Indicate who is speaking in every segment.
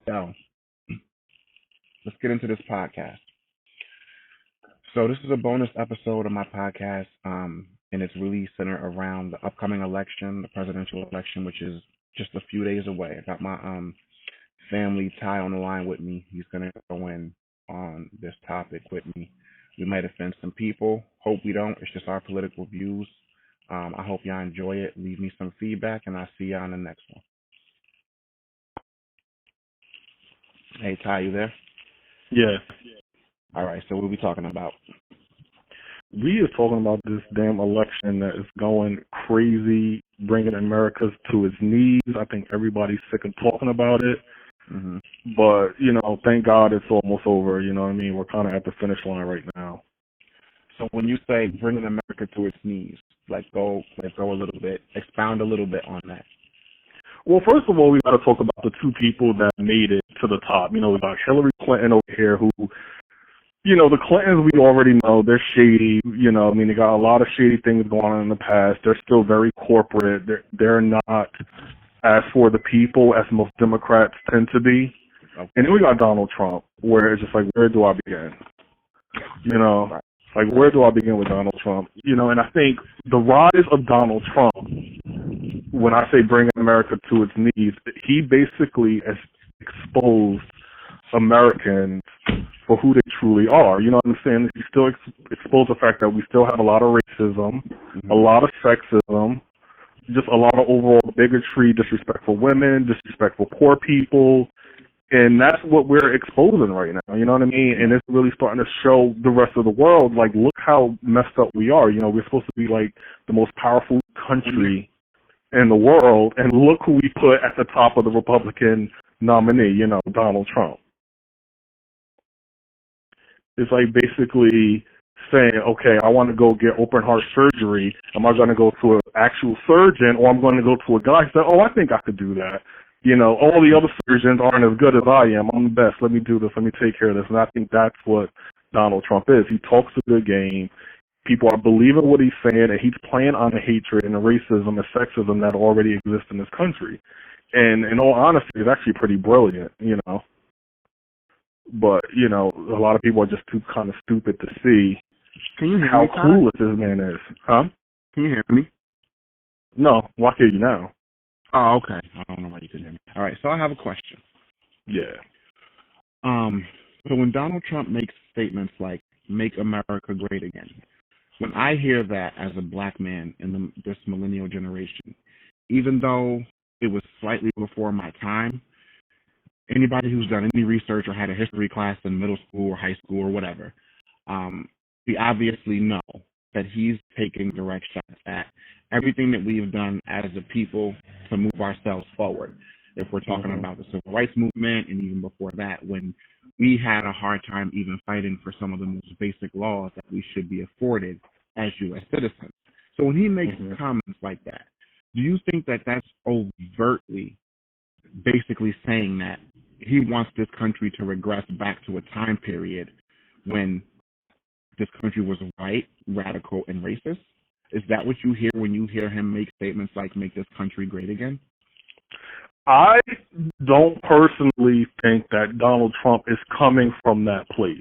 Speaker 1: So let's get into this podcast. So this is a bonus episode of my podcast, and it's really centered around the upcoming election, the presidential election, which is just a few days away. I got my family Ty on the line with me. He's gonna go in on this topic with me. We might offend some people. Hope we don't. It's just our political views. I hope y'all enjoy it. Leave me some feedback, and I'll see y'all on the next one. Hey Ty, you there?
Speaker 2: Yeah,
Speaker 1: All right. So what are we talking about?
Speaker 2: we are talking about this damn election that is going crazy, bringing America to its knees. I think everybody's sick of talking about it.
Speaker 1: Hmm.
Speaker 2: But, thank God it's almost over. You know what I mean? We're kind of at the finish line right now.
Speaker 1: So when you say bringing America to its knees, go a little bit, expound a little bit on that.
Speaker 2: Well, first of all, we got to talk about the two people that made it to the top. We got Hillary Clinton over here who, the Clintons, we already know they're shady. They got a lot of shady things going on in the past. They're still very corporate. They're not as for the people as most Democrats tend to be.
Speaker 1: Okay.
Speaker 2: And then we got Donald Trump, where it's just like, where do I begin? Like, where do I begin with Donald Trump? And I think the rise of Donald Trump, when I say bringing America to its knees, he basically has exposed Americans for who they truly are. You know what I'm saying? He still exposed the fact that we still have a lot of racism, a lot of sexism, just a lot of overall bigotry, disrespect for women, disrespect for poor people. And that's what we're exposing right now, you know what I mean? And it's really starting to show the rest of the world, like, look how messed up we are. We're supposed to be, like, the most powerful country in the world, and look who we put at the top of the Republican nominee, Donald Trump. It's like basically saying, okay, I want to go get open heart surgery. Am I going to go to an actual surgeon, or I'm going to go to a guy who said, oh, I think I could do that. All the other surgeons aren't as good as I am. I'm the best. Let me do this. Let me take care of this. And I think that's what Donald Trump is. He talks a good game. People are believing what he's saying, and he's playing on the hatred and the racism and sexism that already exists in this country. And in all honesty, it's actually pretty brilliant, But, a lot of people are just too kind of stupid to see how clueless this man is. Huh?
Speaker 1: Can you hear me?
Speaker 2: No, why can't you now?
Speaker 1: Oh, okay. I don't know why you couldn't hear me. All right, so I have a question.
Speaker 2: Yeah.
Speaker 1: So when Donald Trump makes statements like "Make America Great Again," when I hear that as a black man in this millennial generation, even though it was slightly before my time, anybody who's done any research or had a history class in middle school or high school or whatever, we obviously know that he's taking direct shots at everything that we've done as a people to move ourselves forward. If we're talking about the civil rights movement, and even before that, when we had a hard time even fighting for some of the most basic laws that we should be afforded as U.S. citizens. So when he makes comments like that, do you think that that's overtly basically saying that he wants this country to regress back to a time period when this country was white, radical, and racist? Is that what you hear when you hear him make statements like "Make this country great again"?
Speaker 2: I don't personally think that Donald Trump is coming from that place.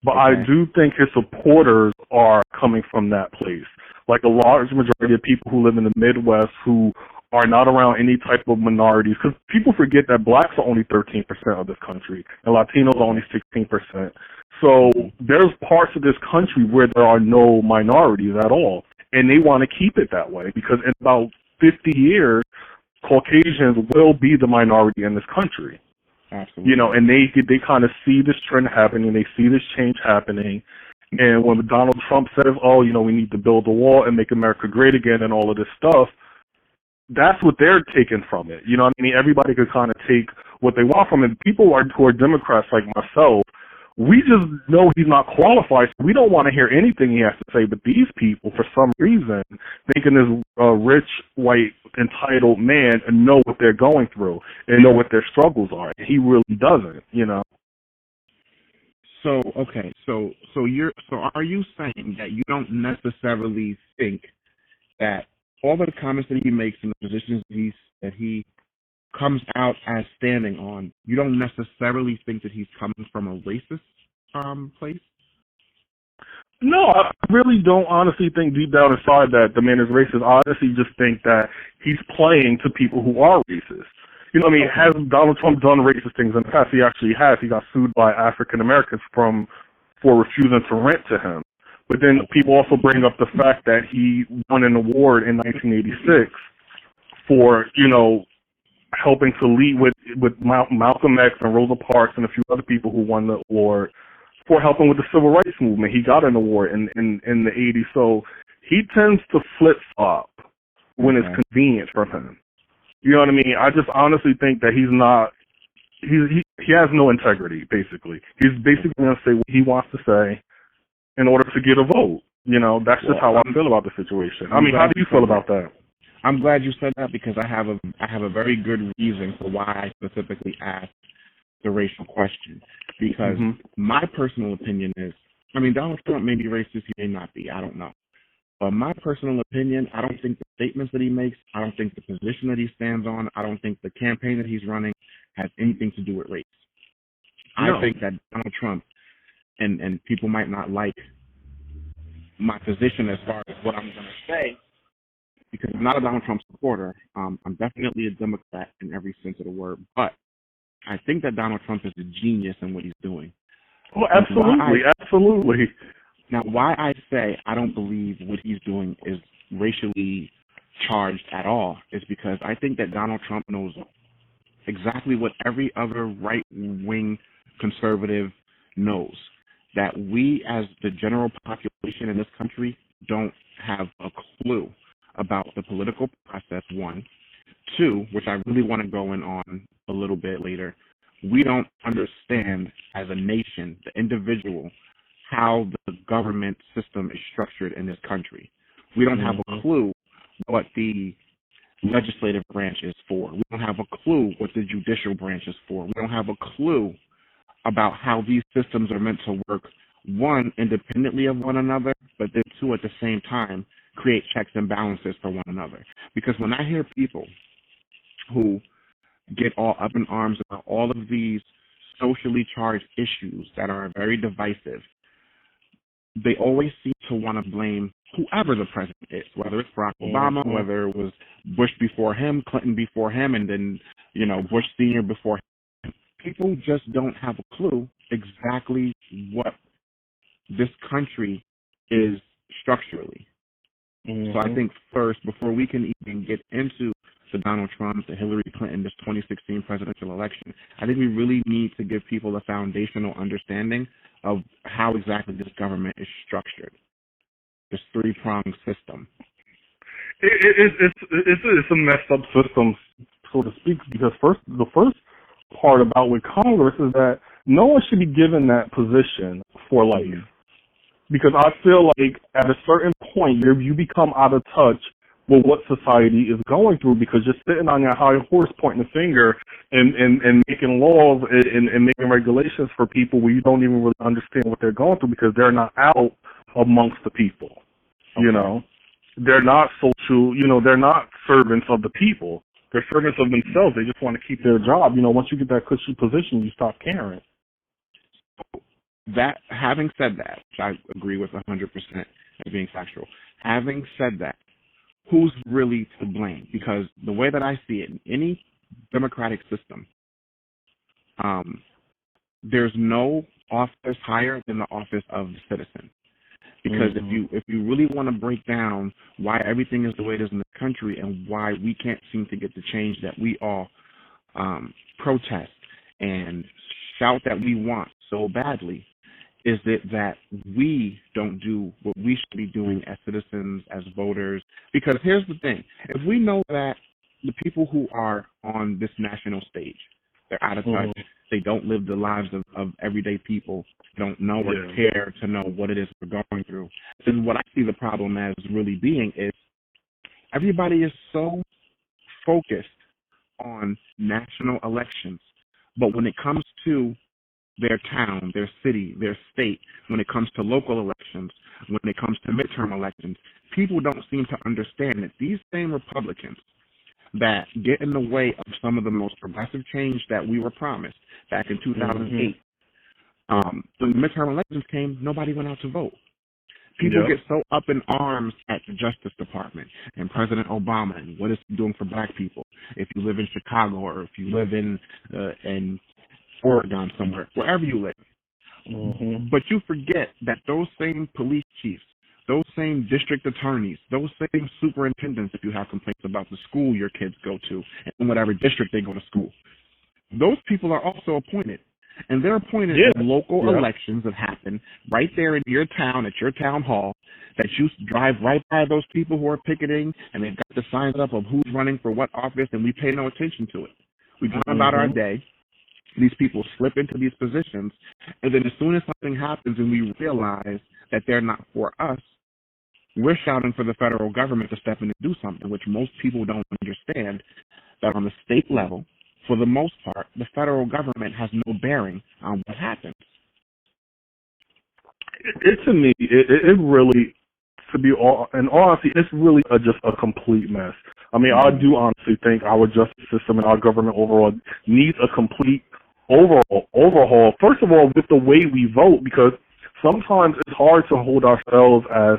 Speaker 2: But I do think his supporters are coming from that place. Like a large majority of people who live in the Midwest who are not around any type of minorities. Because people forget that blacks are only 13% of this country and Latinos are only 16%. So there's parts of this country where there are no minorities at all. And they want to keep it that way because in about 50 years, Caucasians will be the minority in this country.
Speaker 1: Absolutely.
Speaker 2: And they kind of see this trend happening. They see this change happening. And when Donald Trump says, oh, we need to build a wall and make America great again and all of this stuff, that's what they're taking from it. Everybody could kind of take what they want from it. People who are Democrats like myself, we just know he's not qualified. So we don't want to hear anything he has to say. But these people, for some reason, thinking this rich, white, entitled man and know what they're going through and know what their struggles are. He really doesn't,
Speaker 1: So okay, so are you saying that you don't necessarily think that all the comments that he makes and the positions that he comes out as standing on, you don't necessarily think that he's coming from a racist place?
Speaker 2: No, I really don't honestly think deep down inside that the man is racist. I honestly just think that he's playing to people who are racist. You know what I mean? Has Donald Trump done racist things in the past? He actually has. He got sued by African Americans for refusing to rent to him. But then people also bring up the fact that he won an award in 1986 for, helping to lead with Malcolm X and Rosa Parks and a few other people who won the award for helping with the civil rights movement. He got an award in the 80s. So he tends to flip-flop when it's convenient for him. You know what I mean? I just honestly think that he has no integrity, basically. He's basically going to say what he wants to say in order to get a vote. That's just how I feel about the situation. I mean, how do you feel about that?
Speaker 1: I'm glad you said that, because I have a very good reason for why I specifically asked the racial question. Because my personal opinion is, Donald Trump may be racist, he may not be, I don't know. But my personal opinion, I don't think the statements that he makes, I don't think the position that he stands on, I don't think the campaign that he's running has anything to do with race. No. I think that Donald Trump, and people might not like my position as far as what I'm going to say, because I'm not a Donald Trump supporter. I'm definitely a Democrat in every sense of the word, but I think that Donald Trump is a genius in what he's doing.
Speaker 2: Oh, absolutely, absolutely.
Speaker 1: Now, why I say I don't believe what he's doing is racially charged at all is because I think that Donald Trump knows exactly what every other right-wing conservative knows, that we as the general population in this country don't have a clue about the political process, one. Two, which I really want to go in on a little bit later, we don't understand as a nation, the individual, how the government system is structured in this country. We don't have a clue what the legislative branch is for. We don't have a clue what the judicial branch is for. We don't have a clue about how these systems are meant to work, one, independently of one another, but then two, at the same time, create checks and balances for one another. Because when I hear people who get all up in arms about all of these socially charged issues that are very divisive, they always seem to want to blame whoever the president is, whether it's Barack Obama, whether it was Bush before him, Clinton before him, and then, Bush Sr. before him. People just don't have a clue exactly what this country is structurally. So I think first, before we can even get into the Donald Trump, the Hillary Clinton, this 2016 presidential election, I think we really need to give people a foundational understanding of how exactly this government is structured, this three-pronged system.
Speaker 2: It's a messed up system, so to speak, because the first part about with Congress is that no one should be given that position for life. Because I feel like at a certain point, you become out of touch with what society is going through, because you're sitting on your high horse pointing the finger and making laws and making regulations for people where you don't even really understand what they're going through, because they're not out amongst the people. They're not social, they're not servants of the people. They're servants of themselves. They just want to keep their job. Once you get that cushy position, you stop caring.
Speaker 1: That, having said that, which I agree with 100% as being factual, having said that, who's really to blame? Because the way that I see it, in any democratic system, there's no office higher than the office of the citizen. Because if you really want to break down why everything is the way it is in the country and why we can't seem to get the change that we all protest and shout that we want so badly, is it that we don't do what we should be doing as citizens, as voters? Because here's the thing. If we know that the people who are on this national stage, they're out of touch, they don't live the lives of everyday people, don't know or care to know what it is we're going through, then what I see the problem as really being is everybody is so focused on national elections, but when it comes to their town, their city, their state, when it comes to local elections, when it comes to midterm elections, people don't seem to understand that these same Republicans that get in the way of some of the most progressive change that we were promised back in 2008. When the midterm elections came, nobody went out to vote. People get so up in arms at the Justice Department and President Obama and what it's doing for black people. If you live in Chicago or if you live in Oregon somewhere, wherever you live. But you forget that those same police chiefs, those same district attorneys, those same superintendents, if you have complaints about the school your kids go to and whatever district they go to school, those people are also appointed. And they're appointed in local elections that happen right there in your town, at your town hall, that you drive right by those people who are picketing, and they've got the signs up of who's running for what office, and we pay no attention to it. We go about our day. These people slip into these positions, and then as soon as something happens and we realize that they're not for us, we're shouting for the federal government to step in and do something, which most people don't understand, that on the state level, for the most part, the federal government has no bearing on what happens.
Speaker 2: To me, it really, to be in honesty, it's really just a complete mess. I mean, I do honestly think our justice system and our government overall needs a complete overhaul. First of all, with the way we vote, because sometimes it's hard to hold ourselves as,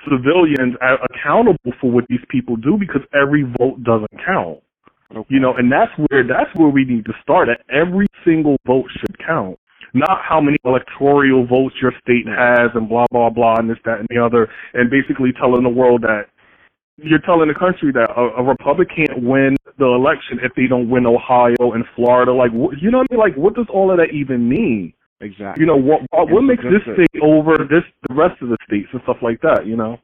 Speaker 2: civilians accountable for what these people do, because every vote doesn't count. Okay. And that's where we need to start. At every single vote should count. Not how many electoral votes your state has and blah, blah, blah, and this, that, and the other, and basically telling the world that you're telling the country that a Republican can't win the election if they don't win Ohio and Florida. Like, you know what I mean? Like, what does all of that even mean?
Speaker 1: Exactly.
Speaker 2: What makes this state over the rest of the states and stuff like that,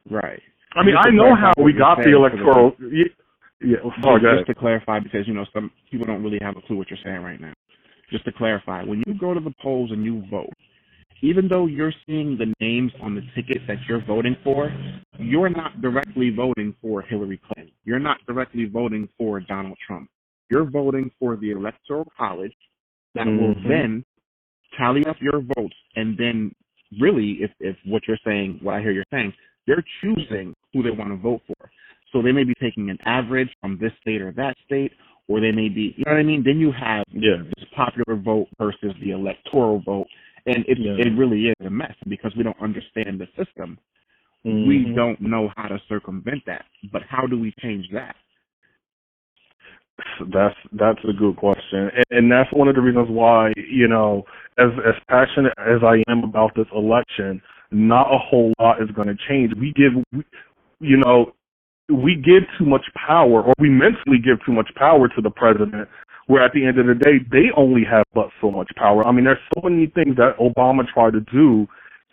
Speaker 1: Right.
Speaker 2: I mean, I know how we got the electoral...
Speaker 1: Just to clarify, because, some people don't really have a clue what you're saying right now. Just to clarify, when you go to the polls and you vote, even though you're seeing the names on the ticket that you're voting for, you're not directly voting for Hillary Clinton. You're not directly voting for Donald Trump. You're voting for the Electoral College that will then tally up your votes, and then really, if what you're saying, what I hear you're saying, they're choosing who they want to vote for. So they may be taking an average from this state or that state, or they may be, you know what I mean? Then you have this popular vote versus the electoral vote, and it really is a mess because we don't understand the system. We don't know how to circumvent that. But how do we change that?
Speaker 2: That's a good question, and that's one of the reasons why, as passionate as I am about this election, not a whole lot is going to change. We give too much power, or we mentally give too much power to the president, where at the end of the day, they only have but so much power. I mean, there's so many things that Obama tried to do,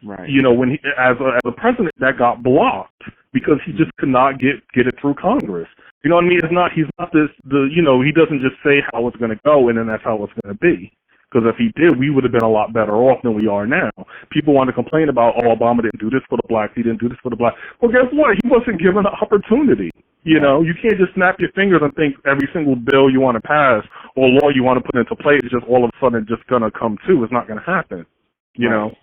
Speaker 1: right?
Speaker 2: When he, as a president, that got blocked because he just could not get it through Congress. You know what I mean? He's not he doesn't just say how it's going to go and then that's how it's going to be. Because if he did, we would have been a lot better off than we are now. People want to complain about, Obama didn't do this for the blacks, he didn't do this for the blacks. Well, guess what? He wasn't given an opportunity. You can't just snap your fingers and think every single bill you want to pass or law you want to put into place is just all of a sudden just going to come to. It's not going to happen, you know.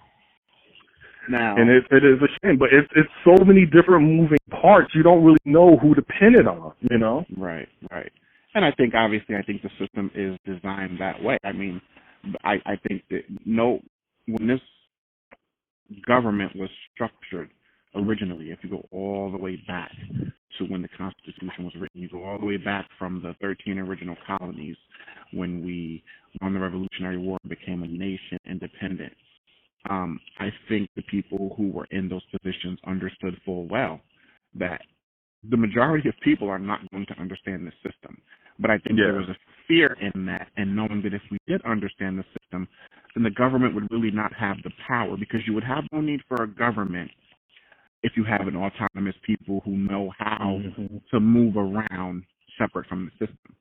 Speaker 1: Now,
Speaker 2: and it is a shame, but it's so many different moving parts. You don't really know who to pin it on,
Speaker 1: Right. And I think the system is designed that way. I mean, I think that when this government was structured originally, if you go all the way back to when the Constitution was written, you go all the way back from the 13 original colonies when we won the Revolutionary War and became a nation independent. I think the people who were in those positions understood full well that the majority of people are not going to understand the system. But I think there was a fear in that, and knowing that if we did understand the system, then the government would really not have the power, because you would have no need for a government if you have an autonomous people who know how to move around separate from the system.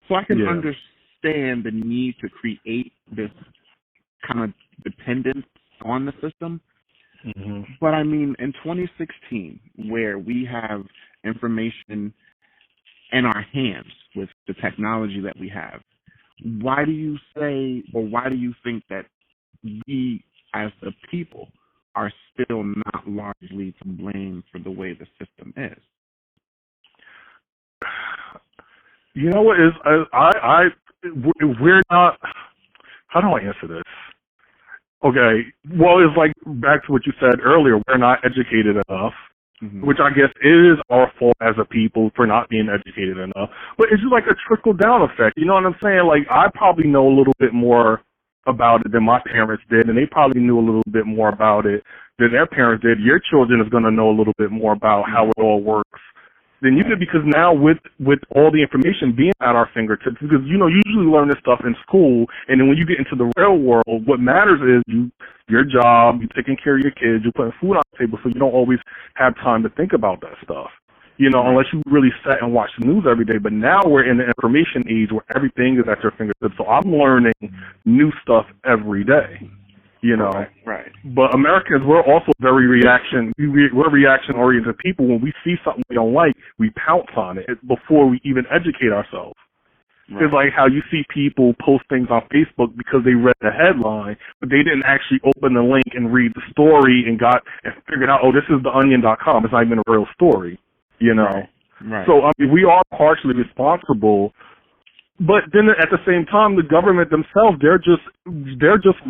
Speaker 1: So I can understand the need to create this kind of dependence on the system. But I mean, in 2016, where we have information in our hands with the technology that we have, why do you think that we as the people are still not largely to blame for the way the system is?
Speaker 2: You know what is we're not. How do I answer this? Okay, well, it's like back to what you said earlier. We're not educated enough, which I guess is our fault as a people for not being educated enough. But it's just like a trickle down effect. You know what I'm saying? Like, I probably know a little bit more about it than my parents did, and they probably knew a little bit more about it than their parents did. Your children is going to know a little bit more about how it all works than you did, because now with all the information being at our fingertips, because you usually learn this stuff in school, and then when you get into the real world, what matters is your job, you taking care of your kids, you're putting food on the table, so you don't always have time to think about that stuff, unless you really sit and watch the news every day. But now we're in the information age where everything is at your fingertips, so I'm learning new stuff every day.
Speaker 1: Right.
Speaker 2: But Americans, we're also very we're reaction-oriented people. When we see something we don't like, we pounce on it before we even educate ourselves. Right. It's like how you see people post things on Facebook because they read the headline, but they didn't actually open the link and read the story and figured out, oh, this is theonion.com. It's not even a real story,
Speaker 1: Right.
Speaker 2: So, we are partially responsible. But then at the same time, the government themselves, they're just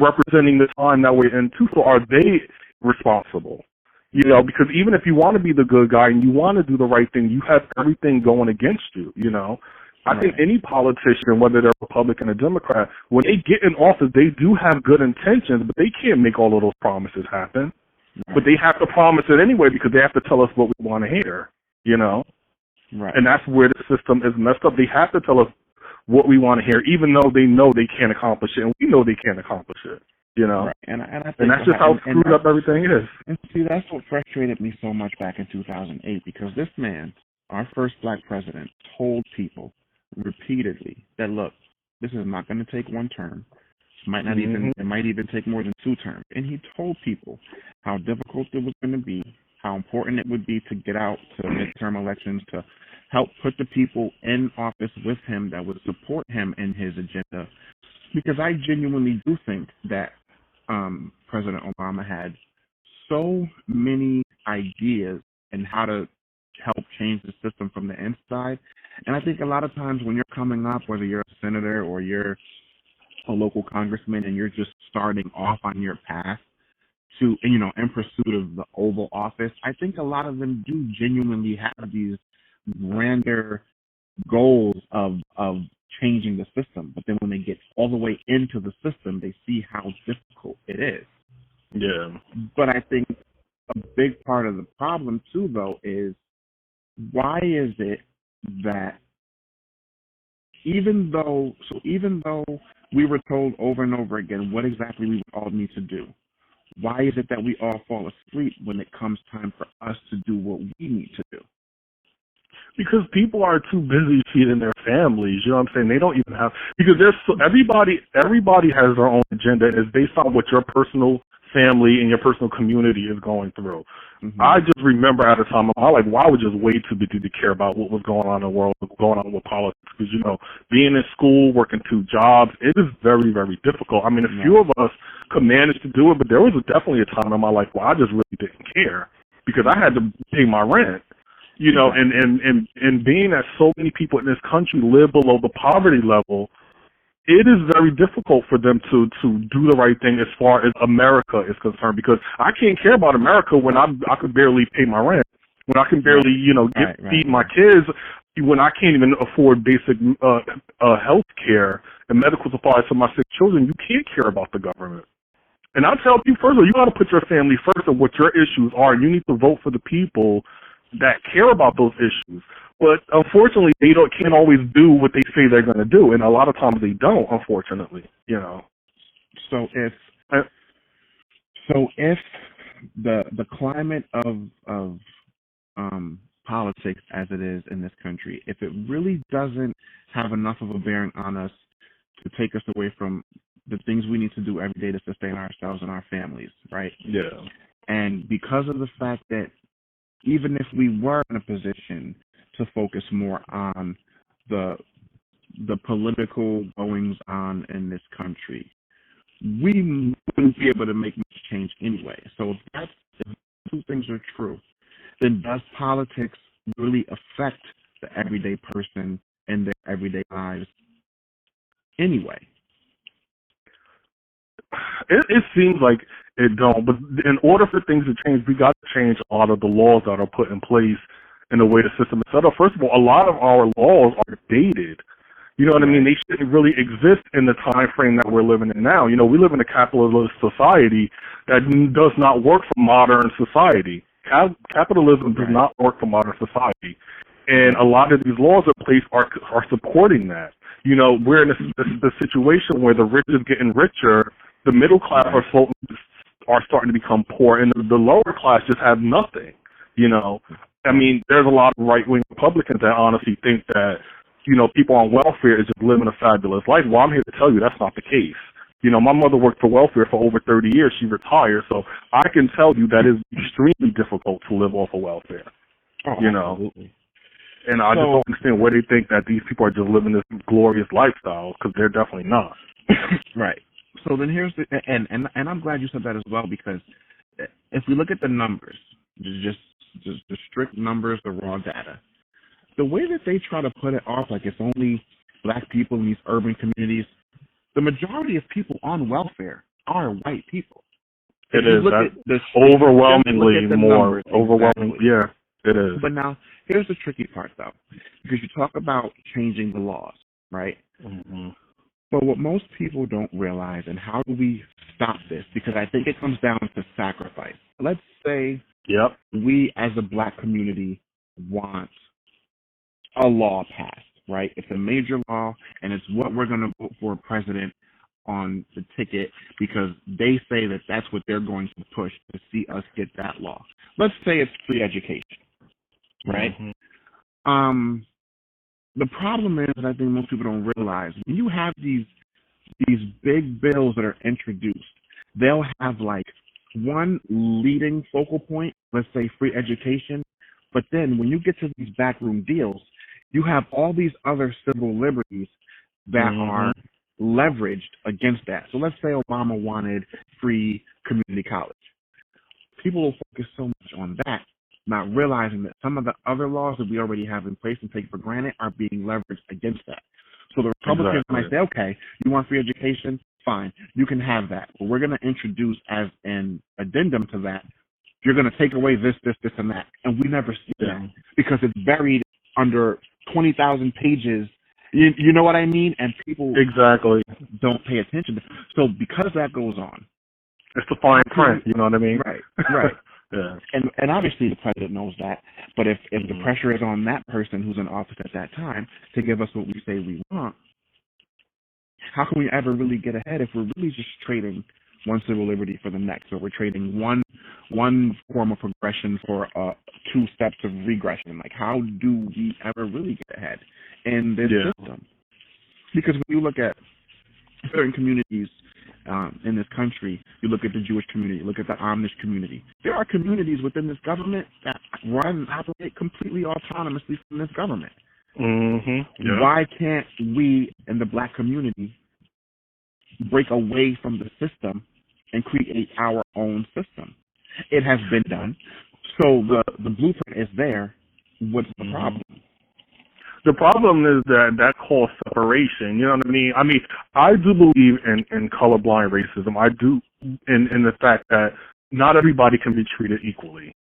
Speaker 2: representing the time that we're in too. So are they responsible? Because even if you want to be the good guy and you want to do the right thing, you have everything going against you, I think any politician, whether they're Republican or Democrat, when they get in office, they do have good intentions, but they can't make all of those promises happen. Right. But they have to promise it anyway because they have to tell us what we want to hear,
Speaker 1: Right.
Speaker 2: And that's where the system is messed up. They have to tell us what we want to hear, even though they know they can't accomplish it, and we know they can't accomplish it,
Speaker 1: Right. And I think
Speaker 2: and that's just how screwed up everything is.
Speaker 1: And see, that's what frustrated me so much back in 2008, because this man, our first black president, told people repeatedly that, look, this is not going to take one term. It might even take more than 2 terms. And he told people how difficult it was going to be, how important it would be to get out to midterm elections, to help put the people in office with him that would support him in his agenda. Because I genuinely do think that President Obama had so many ideas and how to help change the system from the inside. And I think a lot of times when you're coming up, whether you're a senator or you're a local congressman and you're just starting off on your path to, in pursuit of the Oval Office, I think a lot of them do genuinely have these grander goals of changing the system, but then when they get all the way into the system, they see how difficult it is.
Speaker 2: Yeah.
Speaker 1: But I think a big part of the problem too, though, is why is it that even though we were told over and over again what exactly we all need to do, why is it that we all fall asleep when it comes time for us to do what we need to do?
Speaker 2: Because people are too busy feeding their families, you know what I'm saying? They don't even have, because everybody has their own agenda, and it's based on what your personal family and your personal community is going through. Mm-hmm. I just remember at a time, I was just way too busy to care about what was going on in the world, going on with politics, because, being in school, working 2 jobs, it is very, very difficult. I mean, a few of us could manage to do it, but there was definitely a time in my life where I just really didn't care, because I had to pay my rent. And being that so many people in this country live below the poverty level, it is very difficult for them to do the right thing as far as America is concerned, because I can't care about America when I could barely pay my rent, when I can barely, feed my kids, when I can't even afford basic health care and medical supplies for my sick children. You can't care about the government. And I tell you, first of all, you got to put your family first and what your issues are. You need to vote for the people that care about those issues. But unfortunately, they can't always do what they say they're going to do, and a lot of times they don't, unfortunately,
Speaker 1: So if the climate of politics as it is in this country, if it really doesn't have enough of a bearing on us to take us away from the things we need to do every day to sustain ourselves and our families, right?
Speaker 2: Yeah.
Speaker 1: And because of the fact that even if we were in a position to focus more on the political goings on in this country, we wouldn't be able to make much change anyway. So if 2 things are true, then does politics really affect the everyday person in their everyday lives anyway?
Speaker 2: It seems like it don't, but in order for things to change, we got to change a lot of the laws that are put in place and the way the system is set up. First of all, a lot of our laws are dated. You know what I mean? They shouldn't really exist in the time frame that we're living in now. You know, we live in a capitalist society that does not work for modern society. Capitalism does not work for modern society. And a lot of these laws in place are supporting that. You know, we're in a situation where the rich is getting richer, the middle class are starting to become poor, and the lower class just have nothing. You know, I mean, there's a lot of right-wing Republicans that honestly think that, you know, people on welfare is just living a fabulous life. Well, I'm here to tell you that's not the case. You know, my mother worked for welfare for over 30 years. She retired, so I can tell you that it's extremely difficult to live off of welfare. You know, absolutely. And I just don't understand where they think that these people are just living this glorious lifestyle, because they're definitely not.
Speaker 1: Right. So then here's the and I'm glad you said that as well, because if we look at the numbers, just the strict numbers, the raw data, the way that they try to put it off like it's only black people in these urban communities, the majority of people on welfare are white people.
Speaker 2: It is. That's overwhelmingly more. Overwhelmingly,
Speaker 1: exactly.
Speaker 2: Yeah, it is.
Speaker 1: But now, here's the tricky part, though, because you talk about changing the laws, right?
Speaker 2: Mm-hmm.
Speaker 1: But what most people don't realize, and how do we stop this? Because I think it comes down to sacrifice. Let's say we as a black community want a law passed, right? It's a major law, and it's what we're going to vote for president on the ticket, because they say that that's what they're going to push to see us get that law. Let's say it's free education, right? Mm-hmm. The problem is, and I think most people don't realize, when you have these big bills that are introduced, they'll have like one leading focal point, let's say free education, but then when you get to these backroom deals, you have all these other civil liberties that are leveraged against that. So let's say Obama wanted free community college. People will focus so much on that, not realizing that some of the other laws that we already have in place and take for granted are being leveraged against that. So the Republicans might say, okay, you want free education? Fine, you can have that. But we're going to introduce as an addendum to that, you're going to take away this, and that. And we never see that because it's buried under 20,000 pages. You know what I mean? And people don't pay attention. So because that goes on.
Speaker 2: It's the fine print, you know what I mean?
Speaker 1: Right.
Speaker 2: Yeah.
Speaker 1: And obviously the president knows that, but if the pressure is on that person who's in office at that time to give us what we say we want, how can we ever really get ahead if we're really just trading one civil liberty for the next, or we're trading one form of progression for two steps of regression? Like, how do we ever really get ahead in this system? Because when you look at certain communities in this country, you look at the Jewish community, you look at the Amish community. There are communities within this government that run and operate completely autonomously from this government. Why can't we in the black community break away from the system and create our own system? It has been done. So the blueprint is there. What's the problem?
Speaker 2: The problem is that calls separation. You know what I mean? I mean, I do believe in colorblind racism. I do in the fact that not everybody can be treated equally.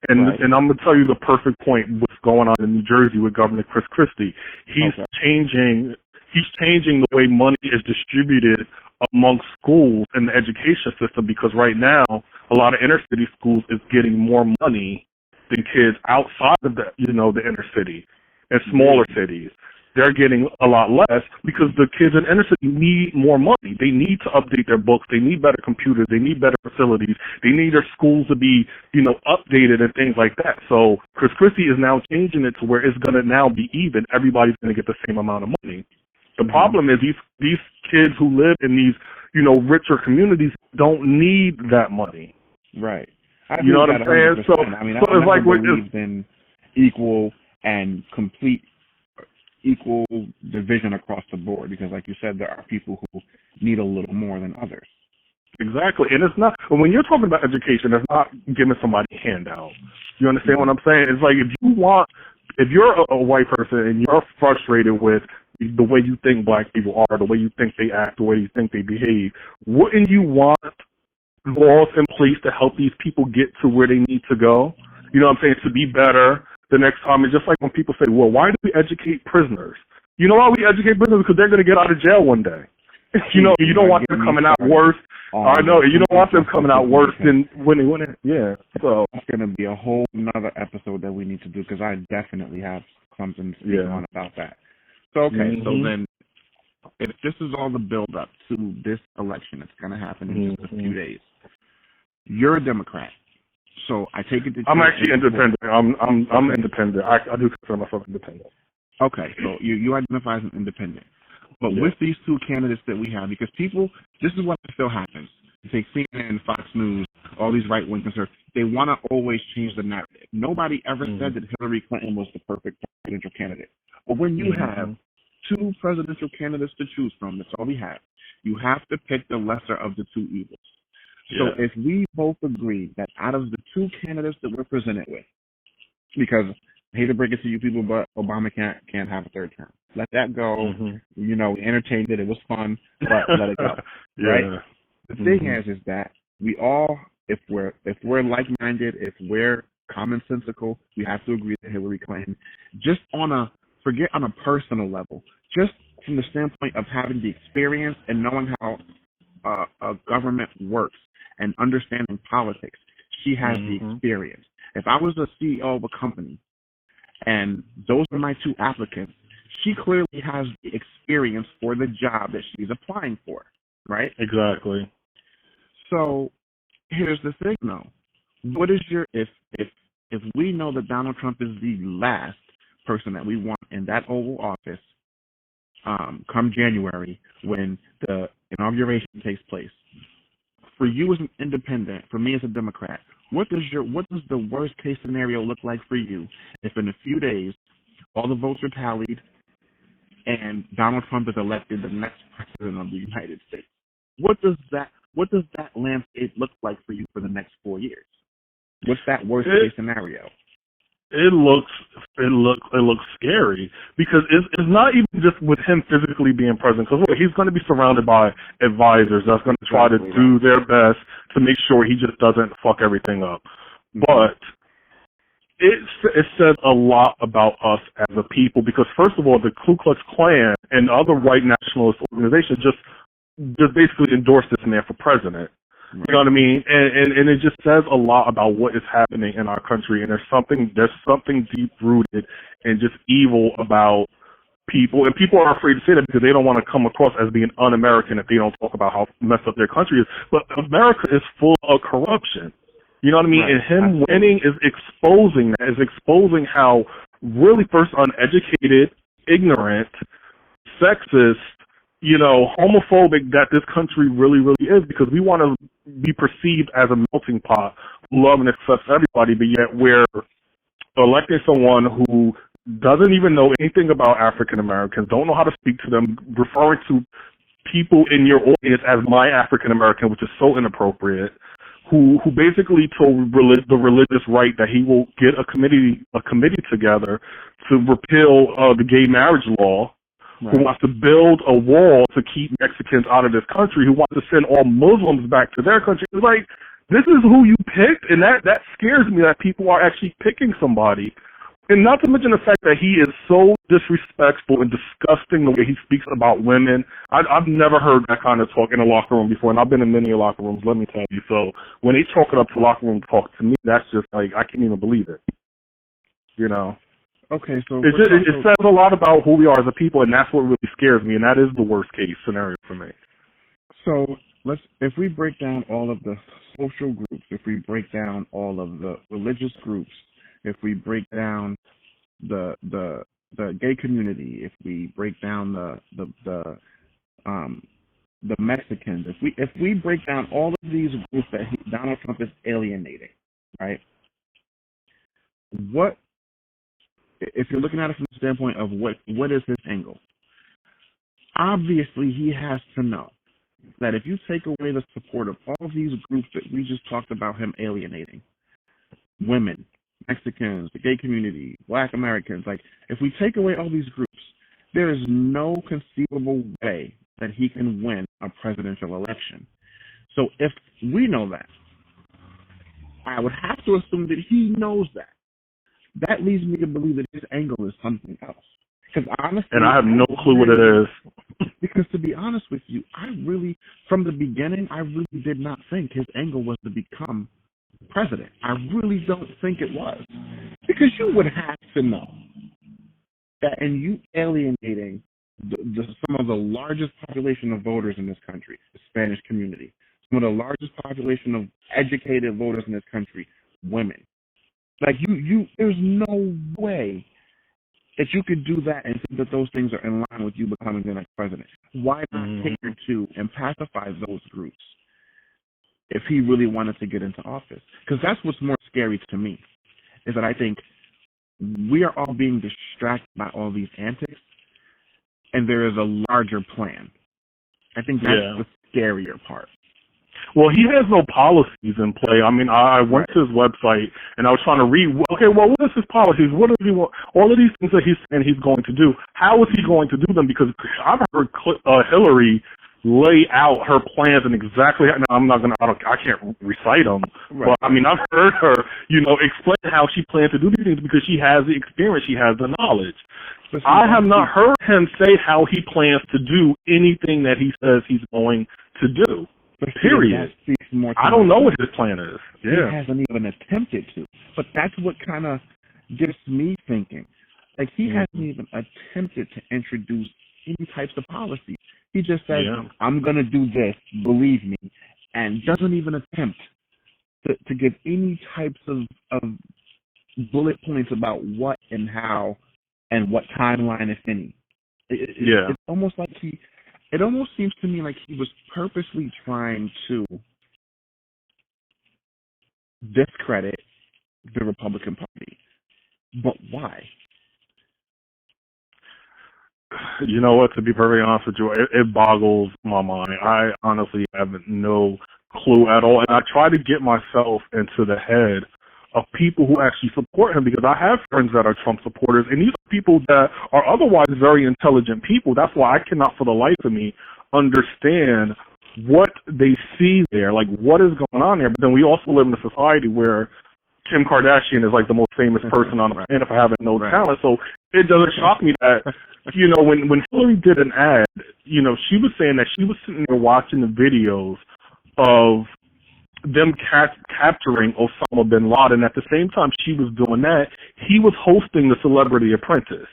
Speaker 2: And I'm going to tell you the perfect point what's going on in New Jersey with Governor Chris Christie. He's changing the way money is distributed amongst schools in the education system, because right now a lot of inner city schools is getting more money than kids outside of the inner city and smaller cities. They're getting a lot less because the kids in inner city need more money. They need to update their books. They need better computers. They need better facilities. They need their schools to be, updated and things like that. So Chris Christie is now changing it to where it's going to now be even. Everybody's going to get the same amount of money. The problem is these kids who live in these, richer communities don't need that money.
Speaker 1: Right.
Speaker 2: You know what I'm saying? So
Speaker 1: it's like believed in equal and complete equal division across the board, because like you said, there are people who need a little more than others.
Speaker 2: Exactly. And it's not, when you're talking about education, it's not giving somebody a handout. You understand what I'm saying? It's like, if you want if you're a white person and you're frustrated with the way you think black people are, the way you think they act, the way you think they behave, wouldn't you want laws in place to help these people get to where they need to go? You know what I'm saying? To be better the next time. And just like when people say, well, why do we educate prisoners? You know why we educate prisoners? Because they're going to get out of jail one day. You know, you don't want them coming out worse. I know, you don't want them coming out worse than when they went in. Yeah, so.
Speaker 1: It's going to be a whole another episode that we need to do, because I definitely have something to speak on about that. So, okay, so then if this is all the build-up to this election, it's going to happen in just a few days. You're a Democrat, so I take it that
Speaker 2: I'm actually independent. I'm independent. I do consider myself independent.
Speaker 1: Okay, so you identify as an independent. But with these two candidates that we have, because people, this is what I feel happens. You take CNN, Fox News, all these right-wing conservatives, they want to always change the narrative. Nobody ever said that Hillary Clinton was the perfect presidential candidate. But when you have two presidential candidates to choose from, that's all we have, you have to pick the lesser of the two evils. So if we both agree that out of the two candidates that we're presented with, because I hate to break it to you people, but Obama can't have a third term. Let that go. You know, we entertained it. It was fun, but let it go. Right? The thing is that we all, if we're like-minded, if we're commonsensical, we have to agree that Hillary Clinton, forget on a personal level, just from the standpoint of having the experience and knowing how a government works and understanding politics, she has the experience. If I was the CEO of a company and those are my two applicants, she clearly has the experience for the job that she's applying for, right?
Speaker 2: Exactly.
Speaker 1: So here's the thing, though. What is your if we know that Donald Trump is the last person that we want in that Oval Office come January when the inauguration takes place? For you as an independent, for me as a Democrat, what does the worst case scenario look like for you if in a few days all the votes are tallied and Donald Trump is elected the next president of the United States? What does that landscape look like for you for the next 4 years? What's that worst case scenario?
Speaker 2: It looks scary, because it's not even just with him physically being president, because he's going to be surrounded by advisors that's going to try to do their best to make sure he just doesn't fuck everything up. But it says a lot about us as a people, because first of all, the Ku Klux Klan and other white nationalist organizations just basically endorse this man for president. You know what I mean? And it just says a lot about what is happening in our country, and there's something deep rooted and just evil about people, and people are afraid to say that because they don't want to come across as being un-American if they don't talk about how messed up their country is. But America is full of corruption. You know what I mean? And him winning is exposing how really first uneducated, ignorant, sexist, homophobic that this country really, really is, because we want to be perceived as a melting pot who love and accepts everybody, but yet we're electing someone who doesn't even know anything about African Americans, don't know how to speak to them, referring to people in your audience as my African American, which is so inappropriate, who basically told the religious right that he will get a committee together to repeal the gay marriage law. Who wants to build a wall to keep Mexicans out of this country, who wants to send all Muslims back to their country. It's like, this is who you picked, and that scares me, that people are actually picking somebody. And not to mention the fact that he is so disrespectful and disgusting the way he speaks about women. I've never heard that kind of talk in a locker room before, and I've been in many locker rooms, let me tell you. So when they chalk it up to locker room talk, to me, that's just like, I can't even believe it.
Speaker 1: Okay, so
Speaker 2: it says a lot about who we are as a people, and that's what really scares me, and that is the worst case scenario for me.
Speaker 1: So if we break down all of the social groups, if we break down all of the religious groups, if we break down the gay community, if we break down the Mexicans, if we break down all of these groups that Donald Trump is alienating, right? If you're looking at it from the standpoint of what is his angle, obviously he has to know that if you take away the support of all of these groups that we just talked about him alienating, women, Mexicans, the gay community, Black Americans. Like, if we take away all these groups, there is no conceivable way that he can win a presidential election. So if we know that, I would have to assume that he knows that. That leads me to believe that his angle is something else. Because honestly,
Speaker 2: and I have no clue what it is.
Speaker 1: Because to be honest with you, from the beginning, I really did not think his angle was to become president. I really don't think it was. Because you would have to know that in you alienating some of the largest population of voters in this country, the Spanish community, some of the largest population of educated voters in this country, women. Like, there's no way that you could do that and think that those things are in line with you becoming the next president. Why not cater to and pacify those groups if he really wanted to get into office? Because that's what's more scary to me, is that I think we are all being distracted by all these antics, and there is a larger plan. I think that's the scarier part.
Speaker 2: Well, he has no policies in play. I mean, I went to his website and I was trying to read, okay, well, what is his policies? What does he want? All of these things that he's saying he's going to do, how is he going to do them? Because I've heard Hillary lay out her plans and exactly, I'm not going to, I can't recite them, but I mean, I've heard her, explain how she plans to do these things because she has the experience, she has the knowledge. I have not heard him say how he plans to do anything that he says he's going to do. Period. I don't know what his plan is. Yeah.
Speaker 1: He hasn't even attempted to. But that's what kind of gets me thinking. Like, he hasn't even attempted to introduce any types of policies. He just says, I'm going to do this, believe me, and doesn't even attempt to give any types of bullet points about what and how and what timeline, if any. It's almost like it almost seems to me like he was purposely trying to discredit the Republican Party. But why?
Speaker 2: You know what, to be very honest with you, it boggles my mind. I honestly have no clue at all. And I try to get myself into the head of people who actually support him, because I have friends that are Trump supporters, and these are people that are otherwise very intelligent people. That's why I cannot for the life of me understand what they see there, like what is going on there. But then we also live in a society where Kim Kardashian is like the most famous person on the planet for having no talent. So it doesn't shock me that, when Hillary did an ad, she was saying that she was sitting there watching the videos of them capturing Osama bin Laden. At the same time she was doing that, he was hosting the Celebrity Apprentice.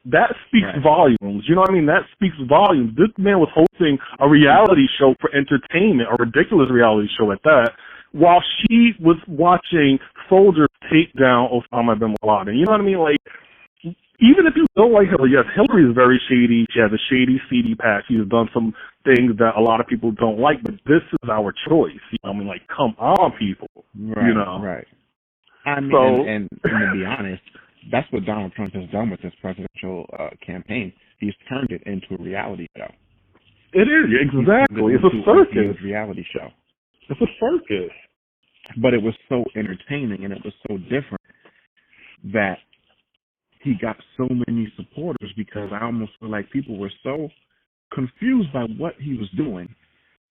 Speaker 2: That speaks volumes. You know what I mean? That speaks volumes. This man was hosting a reality show for entertainment, a ridiculous reality show at that, while she was watching soldiers take down Osama bin Laden. You know what I mean? Like, even if you don't like Hillary, yes, Hillary is very shady. She has a shady, seedy past. She has done some things that a lot of people don't like, but this is our choice. You know what I mean? Like, come on, people.
Speaker 1: Right. I mean, and to be honest, that's what Donald Trump has done with his presidential campaign. He's turned it into a reality show.
Speaker 2: It is, exactly. It's a circus.
Speaker 1: Reality show.
Speaker 2: It's a circus.
Speaker 1: But it was so entertaining and it was so different that he got so many supporters, because I almost feel like people were so confused by what he was doing.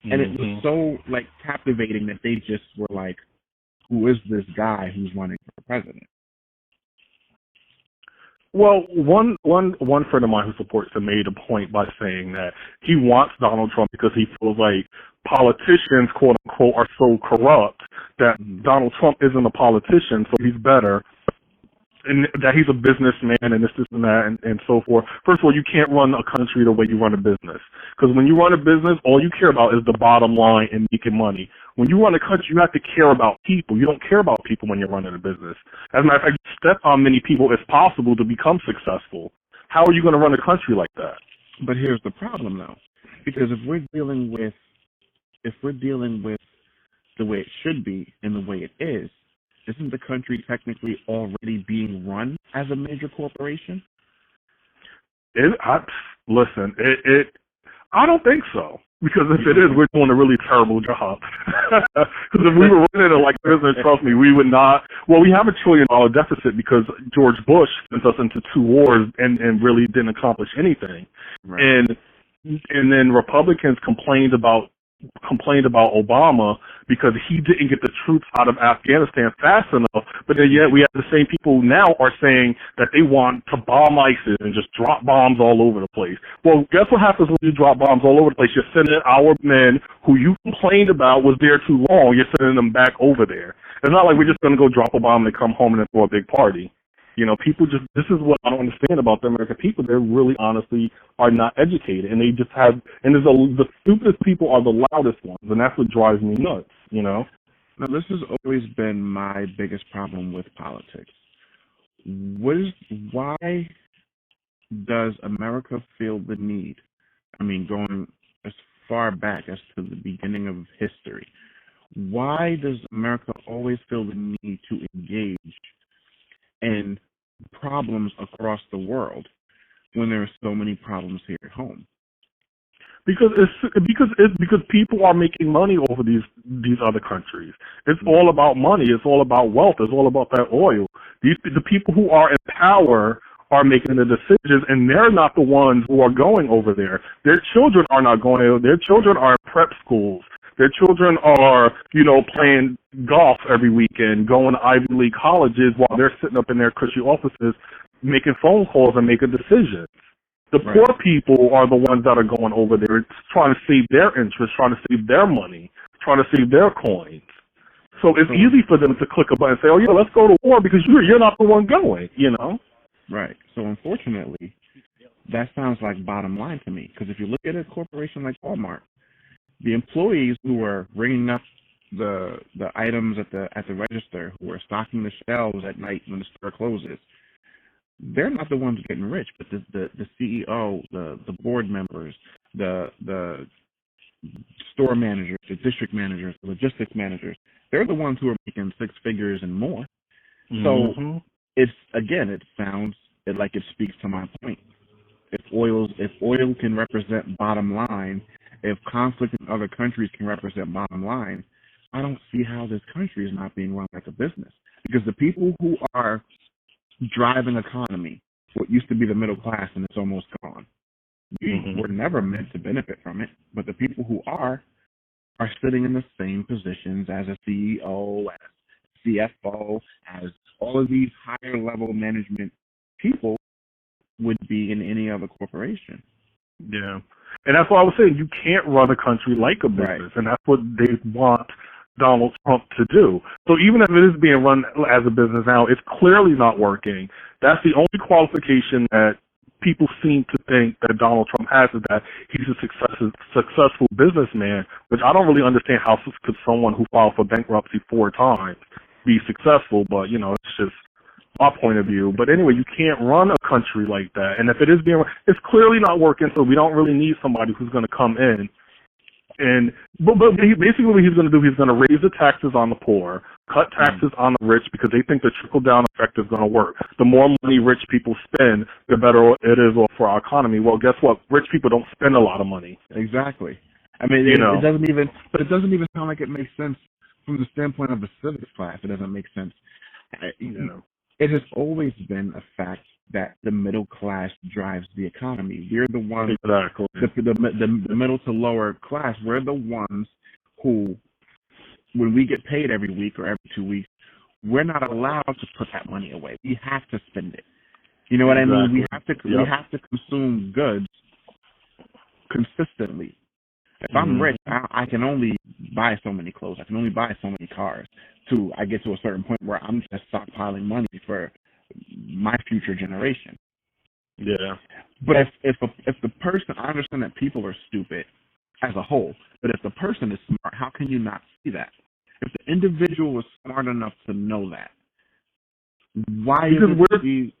Speaker 1: And it was so, like, captivating that they just were like, who is this guy who's running for president?
Speaker 2: Well, one friend of mine who supports him made a point by saying that he wants Donald Trump because he feels like politicians, quote unquote, are so corrupt that Donald Trump isn't a politician, so he's better, and that he's a businessman and this and that and so forth. First of all, you can't run a country the way you run a business, because when you run a business, all you care about is the bottom line and making money. When you run a country, you have to care about people. You don't care about people when you're running a business. As a matter of fact, you step on many people as possible to become successful. How are you going to run a country like that?
Speaker 1: But here's the problem, though, because if we're dealing with the way it should be and the way it is, isn't the country technically already being run as a major corporation?
Speaker 2: I don't think so. Because if it is, we're doing a really terrible job. Because if we were running it like business, trust me, we would not. Well, we have $1 trillion deficit because George Bush sent us into 2 wars and really didn't accomplish anything. Right. And then Republicans complained about Obama because he didn't get the troops out of Afghanistan fast enough, but then yet we have the same people now are saying that they want to bomb ISIS and just drop bombs all over the place. Well, guess what happens when you drop bombs all over the place? You're sending our men who you complained about was there too long, you're sending them back over there. It's not like we're just going to go drop a bomb and come home and then throw a big party. You know, people just, this is what I don't understand about the American people. They really honestly are not educated, and they just have, and the stupidest people are the loudest ones, and that's what drives me nuts, you know?
Speaker 1: Now, this has always been my biggest problem with politics. Why does America feel the need, I mean, going as far back as to the beginning of history, why does America always feel the need to engage and problems across the world when there are so many problems here at home?
Speaker 2: Because people are making money over these other countries. It's all about money. It's all about wealth. It's all about that oil. The people who are in power are making the decisions, and they're not the ones who are going over there. Their children are not going over. Their children are in prep schools. Their children are, you know, playing golf every weekend, going to Ivy League colleges while they're sitting up in their cushy offices making phone calls and making decisions. The poor people are the ones that are going over there trying to save their interests, trying to save their money, trying to save their coins. So it's easy for them to click a button and say, oh, yeah, let's go to war because you're not the one going, you know?
Speaker 1: Right. So unfortunately, that sounds like bottom line to me, because if you look at a corporation like Walmart, the employees who are ringing up the items at the register, who are stocking the shelves at night when the store closes, they're not the ones getting rich, but the CEO, the board members, the store managers, the district managers, the logistics managers, they're the ones who are making 6 figures and more. So it sounds like it speaks to my point. If oil can represent bottom line, if conflict in other countries can represent bottom line, I don't see how this country is not being run like a business. Because the people who are driving economy, what used to be the middle class, and it's almost gone. We were never meant to benefit from it, but the people who are sitting in the same positions as a CEO, as CFO, as all of these higher level management people would be in any other corporation.
Speaker 2: Yeah. And that's why I was saying you can't run a country like a business, and that's what they want Donald Trump to do. So even if it is being run as a business now, it's clearly not working. That's the only qualification that people seem to think that Donald Trump has, is that he's a successful businessman, which I don't really understand how could someone who filed for bankruptcy 4 times be successful, but, you know, it's just my point of view. But anyway, you can't run a country like that. And if it is being run, it's clearly not working, so we don't really need somebody who's going to come in. But basically what he's going to do, he's going to raise the taxes on the poor, cut taxes on the rich, because they think the trickle-down effect is going to work. The more money rich people spend, the better it is for our economy. Well, guess what? Rich people don't spend a lot of money.
Speaker 1: Exactly. I mean, it doesn't even sound like it makes sense from the standpoint of the civics class. It doesn't make sense. It has always been a fact that the middle class drives the economy. We're the ones,
Speaker 2: exactly.
Speaker 1: the middle to lower class, we're the ones who, when we get paid every week or every 2 weeks, we're not allowed to put that money away. We have to spend it. You know what I mean? We have to consume goods consistently. If I'm rich, I can only buy so many clothes. I can only buy so many cars. I get to a certain point where I'm just stockpiling money for my future generation.
Speaker 2: Yeah.
Speaker 1: But if the person, I understand that people are stupid as a whole, but if the person is smart, how can you not see that? If the individual is smart enough to know that, why is it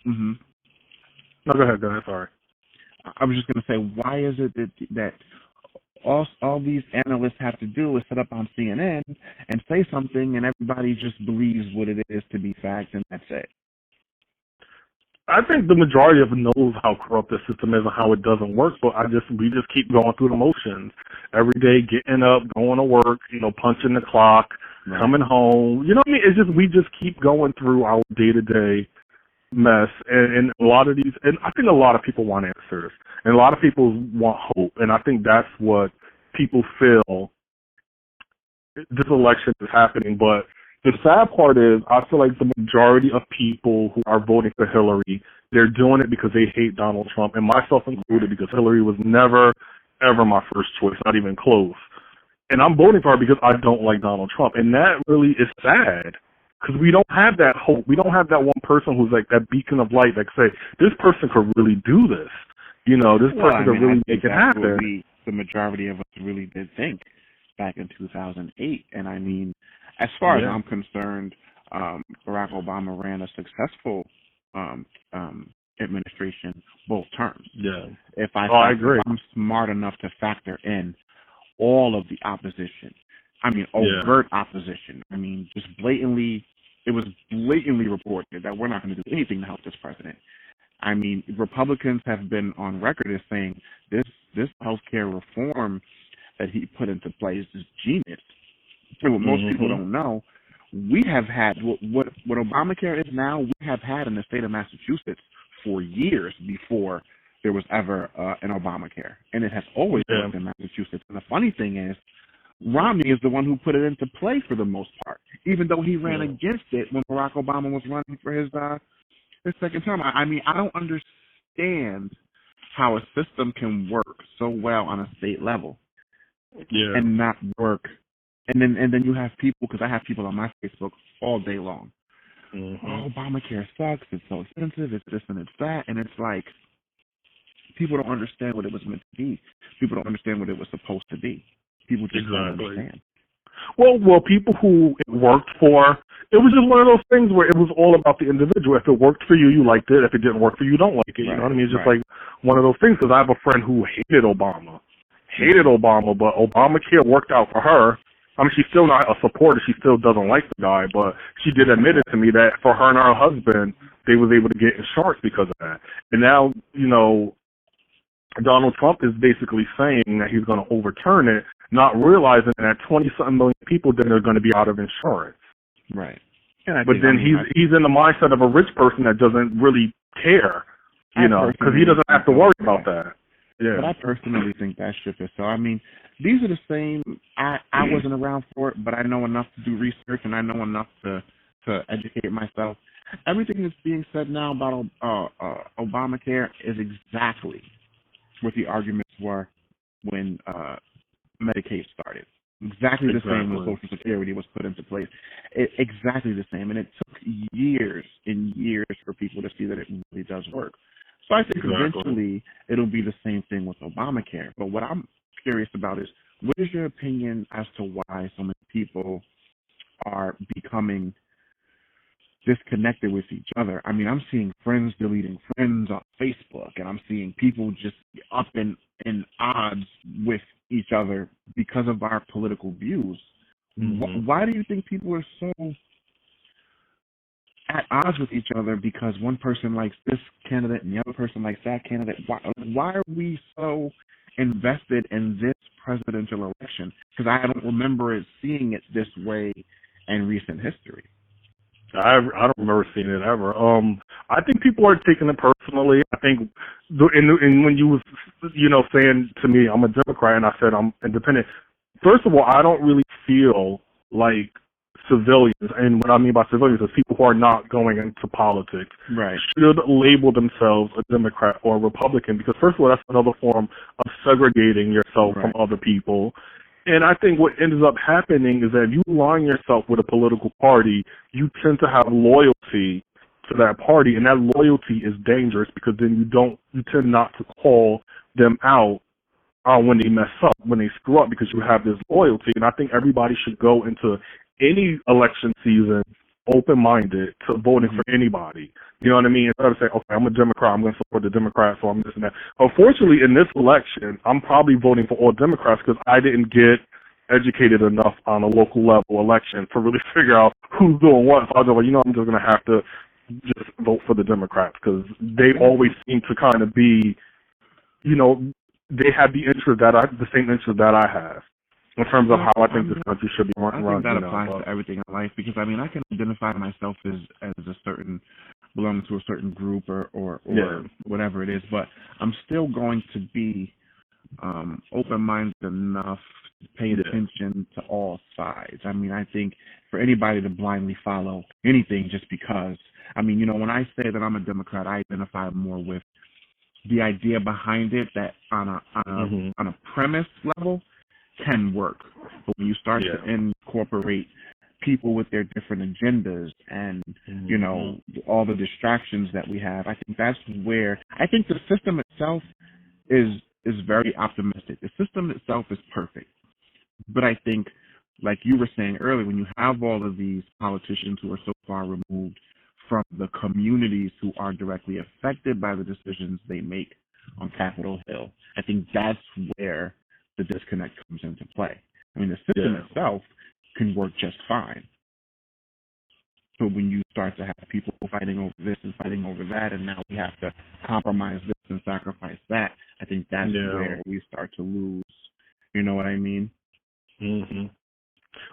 Speaker 2: No, go ahead, sorry.
Speaker 1: I was just going to say, why is it that all these analysts have to do is sit up on CNN and say something, and everybody just believes what it is to be fact, and that's it?
Speaker 2: I think the majority of it knows how corrupt the system is and how it doesn't work, but we just keep going through the motions. Every day, getting up, going to work, punching the clock, right, coming home. You know what I mean? It's just, we just keep going through our day-to-day mess, and a lot of these, and I think a lot of people want answers, and a lot of people want hope, and I think that's what people feel this election is happening. But the sad part is, I feel like the majority of people who are voting for Hillary, they're doing it because they hate Donald Trump, and myself included, because Hillary was never, ever my first choice, not even close. And I'm voting for her because I don't like Donald Trump, and that really is sad, because we don't have that hope. We don't have that one person who's like that beacon of light that say, this person could really do this. This person could really make it happen.
Speaker 1: The majority of us really did think back in 2008. And I mean, as far as I'm concerned, Barack Obama ran a successful administration both terms.
Speaker 2: Yeah.
Speaker 1: I
Speaker 2: agree.
Speaker 1: If I'm smart enough to factor in all of the opposition, I mean, overt opposition. I mean, it was blatantly reported that we're not going to do anything to help this president. I mean, Republicans have been on record as saying this healthcare reform that he put into place is genius. And what most people don't know, we have had what Obamacare is now. We have had in the state of Massachusetts for years before there was ever an Obamacare, and it has always worked in Massachusetts. And the funny thing is, Romney is the one who put it into play for the most part, even though he ran against it when Barack Obama was running for his second term. I mean, I don't understand how a system can work so well on a state level and not work. And then you have people, because I have people on my Facebook all day long. Oh, Obamacare sucks. It's so expensive. It's this and it's that. And it's like, people don't understand what it was meant to be. People don't understand what it was supposed to be. People just don't understand.
Speaker 2: Well, people who it worked for, it was just one of those things where it was all about the individual. If it worked for you, you liked it. If it didn't work for you, you don't like it. You know what I mean? It's just like one of those things, because I have a friend who hated Obama, but Obamacare worked out for her. I mean, she's still not a supporter. She still doesn't like the guy, but she did admit it to me that for her and her husband, they was able to get insurance because of that. And now, Donald Trump is basically saying that he's going to overturn it, not realizing that 20-something million people then are going to be out of insurance.
Speaker 1: Right.
Speaker 2: But then he's in the mindset of a rich person that doesn't really care, because he doesn't have to worry about that. Yeah.
Speaker 1: But I personally think that ship is so. I mean, these are the same. I wasn't around for it, but I know enough to do research, and I know enough to educate myself. Everything that's being said now about Obamacare is exactly what the arguments were when Medicaid started. Exactly the same when Social Security was put into place. Exactly the same. And it took years and years for people to see that it really does work. So I think eventually it'll be the same thing with Obamacare. But what I'm curious about is, what is your opinion as to why so many people are becoming disconnected with each other? I mean, I'm seeing friends deleting friends on Facebook, and I'm seeing people just up in odds with each other because of our political views. Why do you think people are so at odds with each other because one person likes this candidate and the other person likes that candidate? Why are we so invested in this presidential election? Because I don't remember seeing it this way in recent history.
Speaker 2: I don't remember seeing it ever. I think people are taking it personally. I think, and when you was, saying to me, I'm a Democrat, and I said I'm independent. First of all, I don't really feel like civilians, and what I mean by civilians is people who are not going into politics, should label themselves a Democrat or a Republican, because first of all, that's another form of segregating yourself from other people. And I think what ends up happening is that if you align yourself with a political party, you tend to have loyalty to that party, and that loyalty is dangerous, because then you tend not to call them out when they mess up, when they screw up, because you have this loyalty. And I think everybody should go into any election season open-minded to voting for anybody. You know what I mean? Instead of saying, okay, I'm a Democrat, I'm going to support the Democrats, so I'm this and that. Unfortunately, in this election, I'm probably voting for all Democrats because I didn't get educated enough on a local level election to really figure out who's doing what. So I was like, I'm just going to have to just vote for the Democrats, because they always seem to kind of be, they have the same interest that I have in terms of how I think this country should be run.
Speaker 1: I think that applies to everything in life, because I can identify myself as a certain, belonging to a certain group or whatever it is, but I'm still going to be open-minded enough to pay attention to all sides. I think for anybody to blindly follow anything just because, when I say that I'm a Democrat, I identify more with the idea behind it, that on a premise level can work. But when you start to incorporate people with their different agendas and, all the distractions that we have, I think that's where, I think the system itself is very optimistic. The system itself is perfect. But I think, like you were saying earlier, when you have all of these politicians who are so far removed from the communities who are directly affected by the decisions they make on Capitol Hill, I think that's where the disconnect comes into play. The system itself can work just fine. But when you start to have people fighting over this and fighting over that, and now we have to compromise this and sacrifice that, I think that's where we start to lose. You know what I mean?
Speaker 2: Mm-hmm.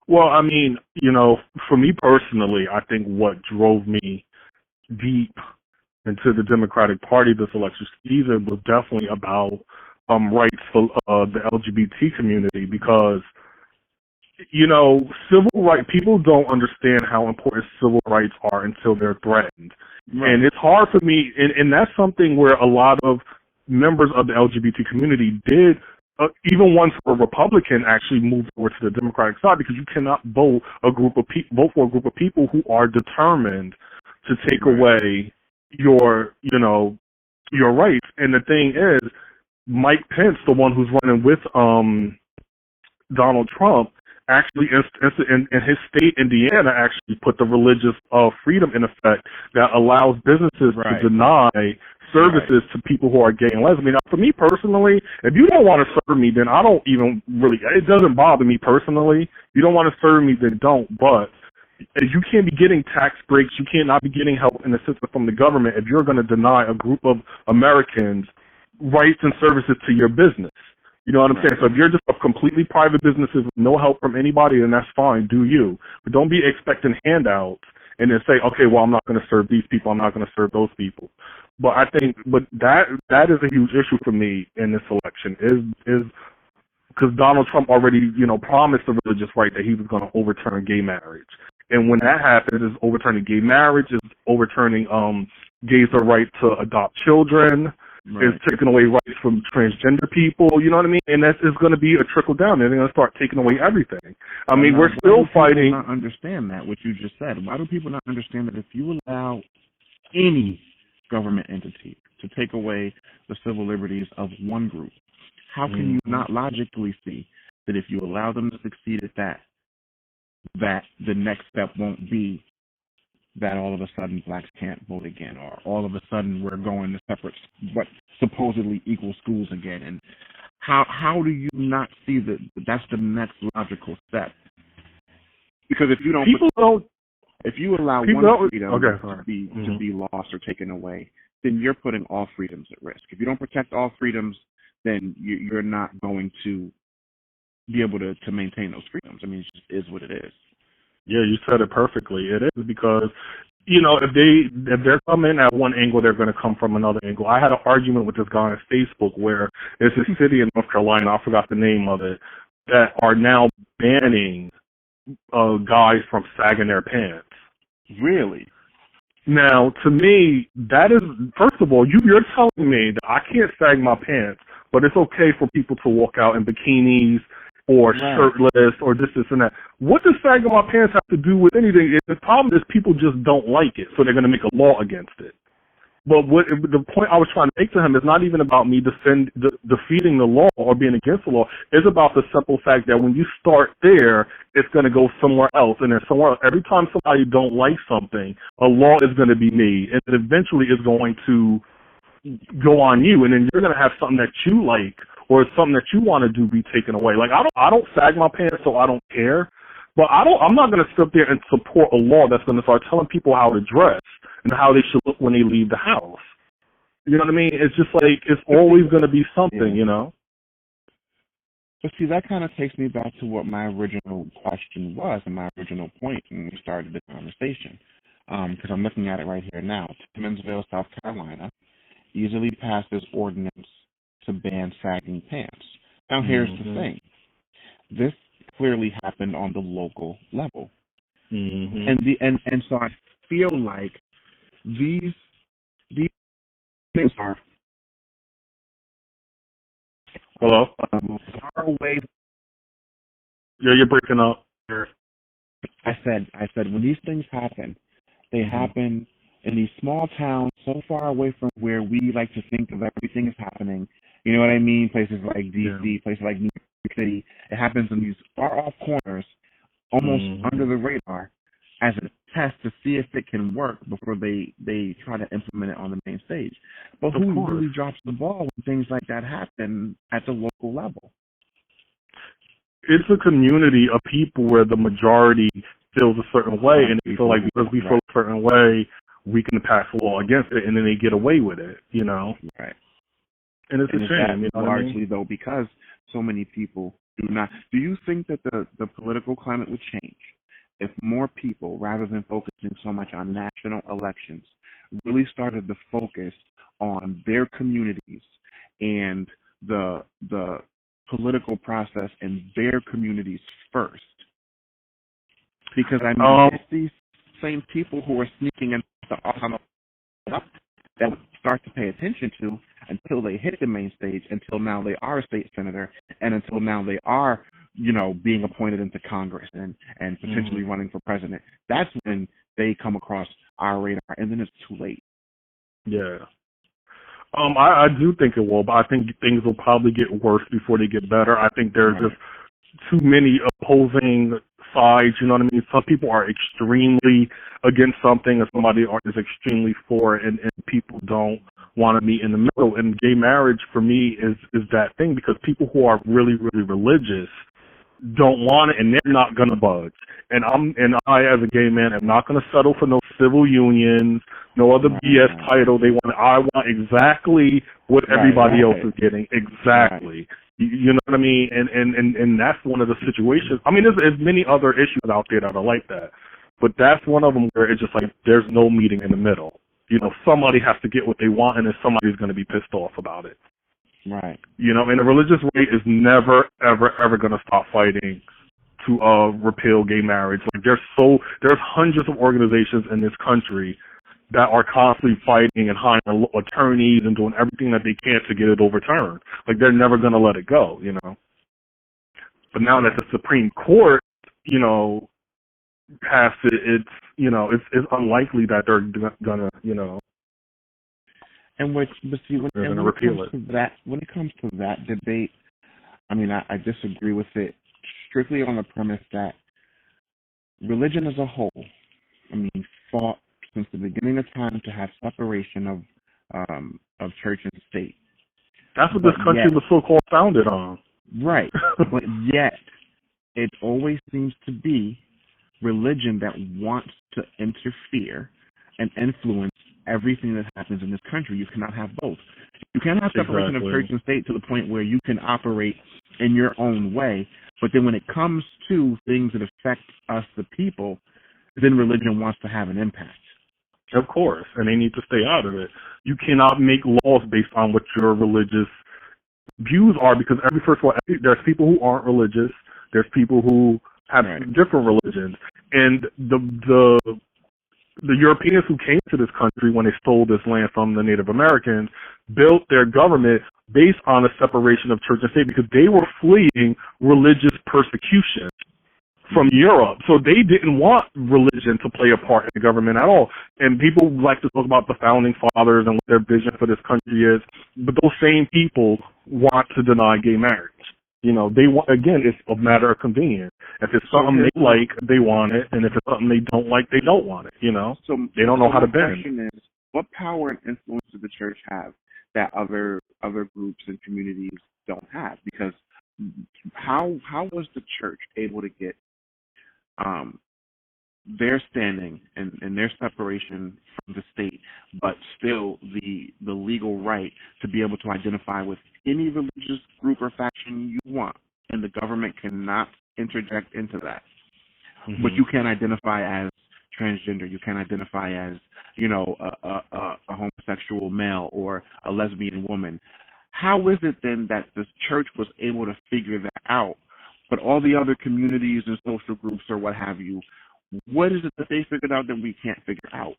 Speaker 2: Well, for me personally, I think what drove me deep into the Democratic Party this election season was definitely about rights for the LGBT community, because civil rights, people don't understand how important civil rights are until they're threatened. Right. And it's hard for me, and that's something where a lot of members of the LGBT community did, even ones who were Republican, actually moved over to the Democratic side, because you cannot vote for a group of people who are determined to take away your rights. And the thing is, Mike Pence, the one who's running with Donald Trump, actually in his state, Indiana, actually put the religious freedom in effect that allows businesses to deny services to people who are gay and lesbian. Now, for me personally, if you don't want to serve me, then I don't even really, it doesn't bother me personally. You don't want to serve me, then don't. But you can't be getting tax breaks, you cannot be getting help and assistance from the government if you're going to deny a group of Americans rights and services to your business. You know what I'm saying? So if you're just a completely private business with no help from anybody, then that's fine, do you. But don't be expecting handouts and then say, okay, well, I'm not going to serve these people, I'm not going to serve those people. But I think, that is a huge issue for me in this election, is because Donald Trump already, promised the religious right that he was going to overturn gay marriage. And when that happens, it's overturning gay marriage, it's overturning gays' right to adopt children, it's taking away rights from transgender people, you know what I mean? And that's going to be a trickle down. They're going to start taking away everything. We're still fighting.
Speaker 1: Why do people not understand that, what you just said? Why do people not understand that if you allow any government entity to take away the civil liberties of one group, how can you not logically see that if you allow them to succeed at that the next step won't be that all of a sudden blacks can't vote again, or all of a sudden we're going to separate, what supposedly equal schools again? And how do you not see that that's the next logical step? Because if you don't, if you allow one freedom to be lost or taken away, then you're putting all freedoms at risk. If you don't protect all freedoms, then you're not going to be able to maintain those freedoms. It just is what it is.
Speaker 2: Yeah, you said it perfectly. It is because, if they're coming at one angle, they're going to come from another angle. I had an argument with this guy on Facebook where there's a city in North Carolina, I forgot the name of it, that are now banning guys from sagging their pants.
Speaker 1: Really?
Speaker 2: Now, to me, that is, first of all, you're telling me that I can't sag my pants, but it's okay for people to walk out in bikinis or shirtless or this and that. What does sagging my pants have to do with anything? The problem is people just don't like it, so they're going to make a law against it. But the point I was trying to make to him is not even about me defeating the law or being against the law. It's about the simple fact that when you start there, it's going to go somewhere else. And then somewhere else. Every time somebody don't like something, a law is going to be made. And it eventually is going to go on you. And then you're going to have something that you like or something that you want to do be taken away. Like, I don't sag my pants, so I don't care. But I'm not going to sit there and support a law that's going to start telling people how to dress and how they should look when they leave the house. You know what I mean? It's just like, it's always going to be something, you know?
Speaker 1: But see, that kind of takes me back to what my original question was and my original point when we started the conversation. Because I'm looking at it right here now. Timminsville, South Carolina, easily passes ordinance to ban sagging pants. Now, here's the thing. This clearly happened on the local level. And so I feel like these things are
Speaker 2: Hello?
Speaker 1: far away.
Speaker 2: Yeah, you're breaking up.
Speaker 1: I said when these things happen, they happen in these small towns so far away from where we like to think of everything is happening. You know what I mean? Places like D.C., places like New York City. It happens in these far off corners, almost under the radar, as a test to see if it can work before they try to implement it on the main stage. But who really drops the ball when things like that happen at the local level?
Speaker 2: It's a community of people where the majority feels a certain way, and they feel like because we feel a certain way, we can pass a law against it, and then they get away with it, you know?
Speaker 1: Right.
Speaker 2: And it's a shame, you know what I mean?
Speaker 1: Largely, though, because so many people do not. Do you think that the political climate would change if more people, rather than focusing so much on national elections, really started to focus on their communities and the political process in their communities first? Because I mean, it's these same people who are sneaking into the office that would start to pay attention to until they hit the main stage, until now they are a state senator, and until now they are, you know, being appointed into Congress and potentially running for president. That's when they come across our radar, and then it's too late.
Speaker 2: Yeah. I do think it will, but I think things will probably get worse before they get better. I think there's just too many opposing sides, you know what I mean? Some people are extremely against something, and somebody is extremely for it, and people don't want to meet in the middle. And gay marriage, for me, is that thing, because people who are really, really religious don't want it, and they're not going to budge. And I, as a gay man, am not going to settle for no civil unions, no other BS title. I want exactly what everybody else is getting. Exactly. You know what I mean? And that's one of the situations. I mean, there's many other issues out there that are like that, but that's one of them where it's just like there's no meeting in the middle. You know, somebody has to get what they want, and then somebody's going to be pissed off about it.
Speaker 1: Right.
Speaker 2: You know, and the religious way is never, ever, ever going to stop fighting to repeal gay marriage. Like there's hundreds of organizations in this country that are constantly fighting and hiring attorneys and doing everything that they can to get it overturned. Like they're never going to let it go, you know. But now that the Supreme Court, you know, passed it, it's unlikely that they're gonna, you know.
Speaker 1: And but see, when it comes to that debate, I mean, I disagree with it strictly on the premise that religion as a whole, I mean, fought since the beginning of time to have separation of church and state.
Speaker 2: That's what this country was so-called founded on.
Speaker 1: Right. But yet, it always seems to be religion that wants to interfere and influence everything that happens in this country. You cannot have both. You can't have separation of church and state to the point where you can operate in your own way, but then when it comes to things that affect us, the people, then religion wants to have an impact.
Speaker 2: Of course, and they need to stay out of it. You cannot make laws based on what your religious views are, because there's people who aren't religious, there's people who have different religions, and the Europeans who came to this country when they stole this land from the Native Americans built their government based on a separation of church and state, because they were fleeing religious persecution from Europe. So they didn't want religion to play a part in the government at all. And people like to talk about the founding fathers and what their vision for this country is, but those same people want to deny gay marriage. You know, they want, again, it's a matter of convenience. If it's something they like, they want it, and if it's something they don't like, they don't want it, you know? So they don't know how to bend.
Speaker 1: The question is, what power and influence does the church have that other groups and communities don't have? Because how was the church able to get their standing and their separation from the state, but still the legal right to be able to identify with any religious group or faction you want, and the government cannot interject into that.
Speaker 2: Mm-hmm.
Speaker 1: But you can identify as transgender. You can identify as, a homosexual male or a lesbian woman. How is it then that the church was able to figure that out, but all the other communities and social groups or what have you, what is it that they figured out that we can't figure out?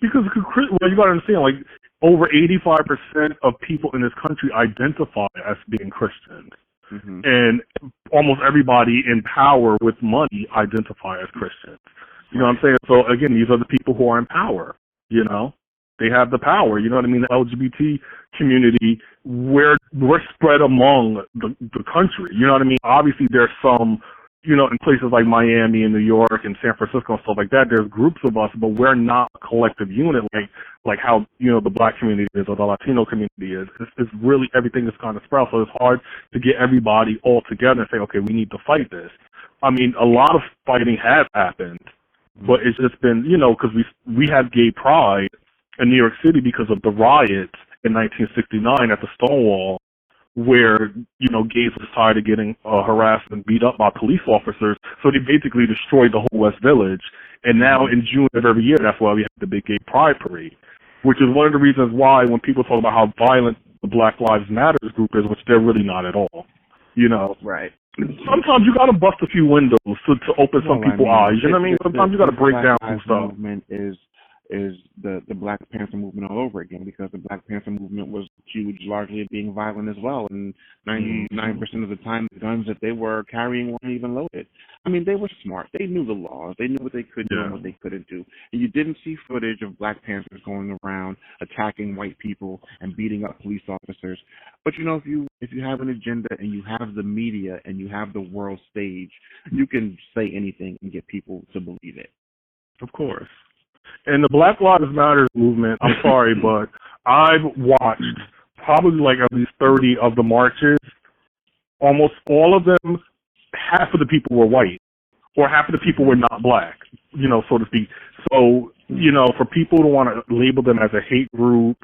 Speaker 2: Because, well, you got to understand, like, over 85% of people in this country identify as being Christians.
Speaker 1: Mm-hmm.
Speaker 2: And almost everybody in power with money identify as Christians. You know what I'm saying? So, again, these are the people who are in power, They have the power, you know what I mean? The LGBT community, we're spread among the country, you know what I mean? Obviously, there's some, in places like Miami and New York and San Francisco and stuff like that, there's groups of us, but we're not a collective unit like how, the Black community is or the Latino community is. It's really, everything is kind of spread, so it's hard to get everybody all together and say, okay, we need to fight this. I mean, a lot of fighting has happened, but it's just been, because we had gay pride in New York City because of the riots in 1969 at the Stonewall, where, gays was tired of getting harassed and beat up by police officers, so they basically destroyed the whole West Village. And now in June of every year, that's why we have the big gay pride parade, which is one of the reasons why when people talk about how violent the Black Lives Matter group is, which they're really not at all,
Speaker 1: Right.
Speaker 2: Sometimes you got to bust a few windows to open some people's eyes, you know what I mean? Sometimes you got to break down some stuff.
Speaker 1: Movement is the Black Panther movement all over again, because the Black Panther movement was huge largely at being violent as well, and 99% of the time the guns that they were carrying weren't even loaded. I mean, they were smart. They knew the laws. They knew what they could do and what they couldn't do. And you didn't see footage of Black Panthers going around attacking white people and beating up police officers. But if you have an agenda and you have the media and you have the world stage, you can say anything and get people to believe it.
Speaker 2: Of course. And the Black Lives Matter movement, I'm sorry, but I've watched probably like at least 30 of the marches. Almost all of them, half of the people were white, or half of the people were not Black, so to speak. So, for people to want to label them as a hate group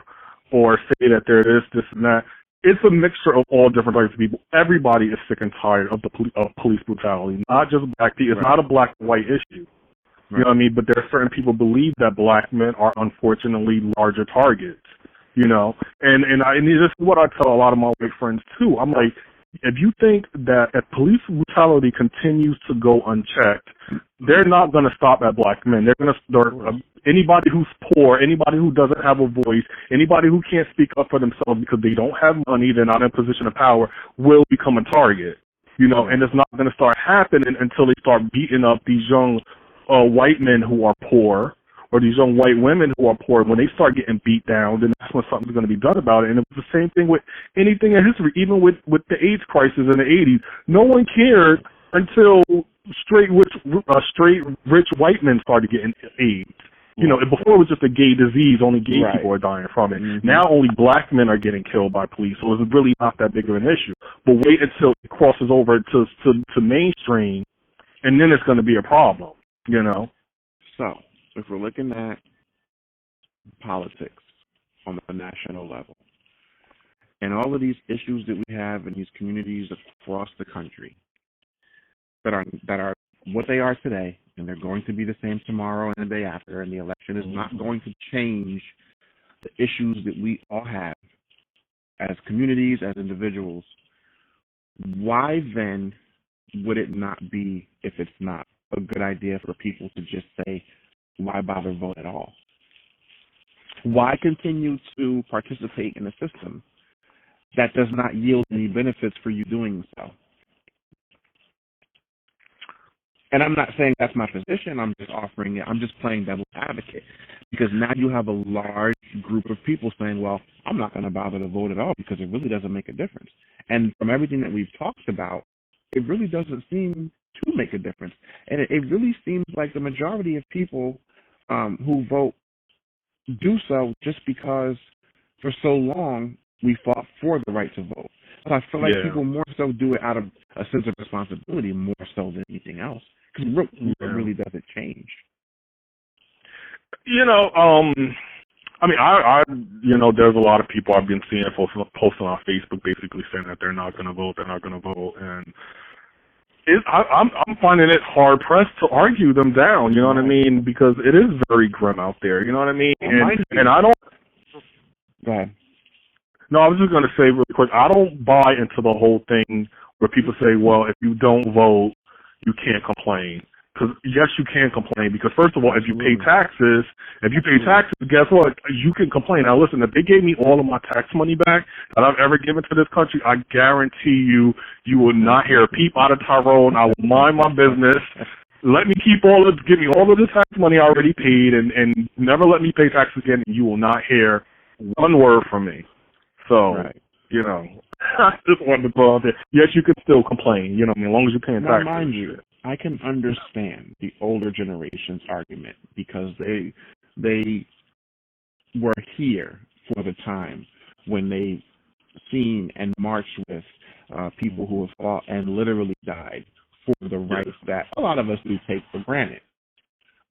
Speaker 2: or say that they're this and that, it's a mixture of all different types of people. Everybody is sick and tired of of police brutality, not just Black people. It's not a black and white issue. You know what I mean? But there are certain people who believe that Black men are unfortunately larger targets, And this is what I tell a lot of my white friends too. I'm like, if you think that if police brutality continues to go unchecked, they're not going to stop at Black men. They're going to start anybody who's poor, anybody who doesn't have a voice, anybody who can't speak up for themselves because they don't have money, they're not in a position of power, will become a target. And it's not going to start happening until they start beating up these young white men who are poor, or these young white women who are poor. When they start getting beat down, then that's when something's going to be done about it. And it was the same thing with anything in history, even with the AIDS crisis in the 80s. No one cared until straight rich white men started getting AIDS. Before it was just a gay disease, only gay people are dying from it. Mm-hmm. Now only Black men are getting killed by police, so it's really not that big of an issue. But wait until it crosses over to mainstream, and then it's going to be a problem.
Speaker 1: So, if we're looking at politics on the national level, and all of these issues that we have in these communities across the country that are what they are today, and they're going to be the same tomorrow and the day after, and the election is not going to change the issues that we all have as communities, as individuals, why then would it not be, if it's not a good idea for people to just say, why bother vote at all? Why continue to participate in a system that does not yield any benefits for you doing so? And I'm not saying that's my position. I'm just offering it. I'm just playing devil's advocate, because now you have a large group of people saying, well, I'm not going to bother to vote at all because it really doesn't make a difference. And from everything that we've talked about, it really doesn't seem to make a difference. And it really seems like the majority of people who vote do so just because for so long we fought for the right to vote. But I feel like people more so do it out of a sense of responsibility more so than anything else. Because it really doesn't change.
Speaker 2: You know, I mean, I there's a lot of people I've been seeing posting on Facebook basically saying that they're not going to vote, and I'm finding it hard pressed to argue them down. You know what I mean? Because it is very grim out there. You know what I mean? And I don't.
Speaker 1: Go ahead.
Speaker 2: No, I was just going to say really quick, I don't buy into the whole thing where people say, well, if you don't vote, you can't complain. Because, yes, you can complain. Because, first of all, if you pay taxes, guess what? You can complain. Now, listen, if they gave me all of my tax money back that I've ever given to this country, I guarantee you will not hear a peep out of Tyrone. I will mind my business. Let me give me all of the tax money I already paid and never let me pay taxes again, and you will not hear one word from me. So, you know, I just wanted to throw out there. Yes, you can still complain, you know, as long as you're paying taxes.
Speaker 1: Mind you, I can understand the older generation's argument because they were here for the time when they seen and marched with people who have fought and literally died for the rights that a lot of us do take for granted.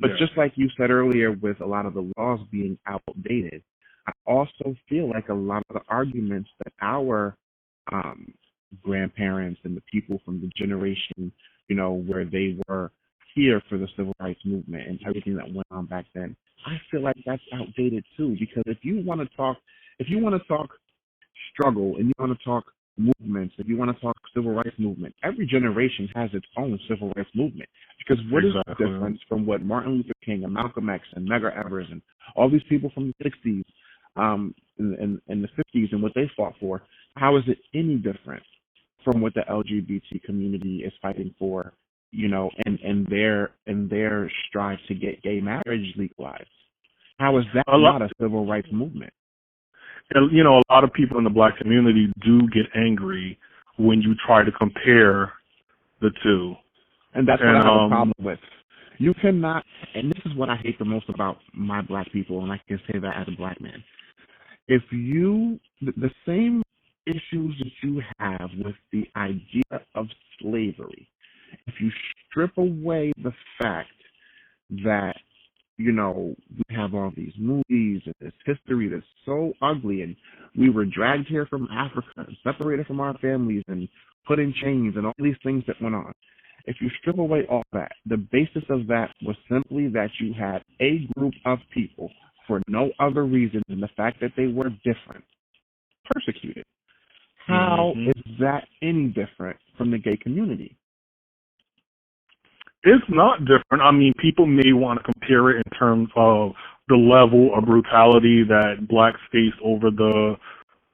Speaker 1: But just like you said earlier with a lot of the laws being outdated, I also feel like a lot of the arguments that our grandparents and the people from the generation, you know, where they were here for the civil rights movement and everything that went on back then, I feel like that's outdated too. Because if you want to talk struggle and you want to talk movements, if you want to talk civil rights movement, every generation has its own civil rights movement. Because what is the difference from what Martin Luther King and Malcolm X and Medgar Evers and all these people from the 60s in the 50s and what they fought for? How is it any different from what the LGBT community is fighting for, you know, and their strive to get gay marriage legalized? How is that not a civil rights movement?
Speaker 2: And, you know, a lot of people in the black community do get angry when you try to compare the two.
Speaker 1: And that's what I have a problem with. You cannot, and this is what I hate the most about my black people, and I can say that as a black man. If the same issues that you have with the idea of slavery, if you strip away the fact that, you know, we have all these movies and this history that's so ugly, and we were dragged here from Africa and separated from our families and put in chains and all these things that went on. If you strip away all that, the basis of that was simply that you had a group of people, for no other reason than the fact that they were different, persecuted. How is that any different from the gay community?
Speaker 2: It's not different. I mean, people may want to compare it in terms of the level of brutality that blacks face over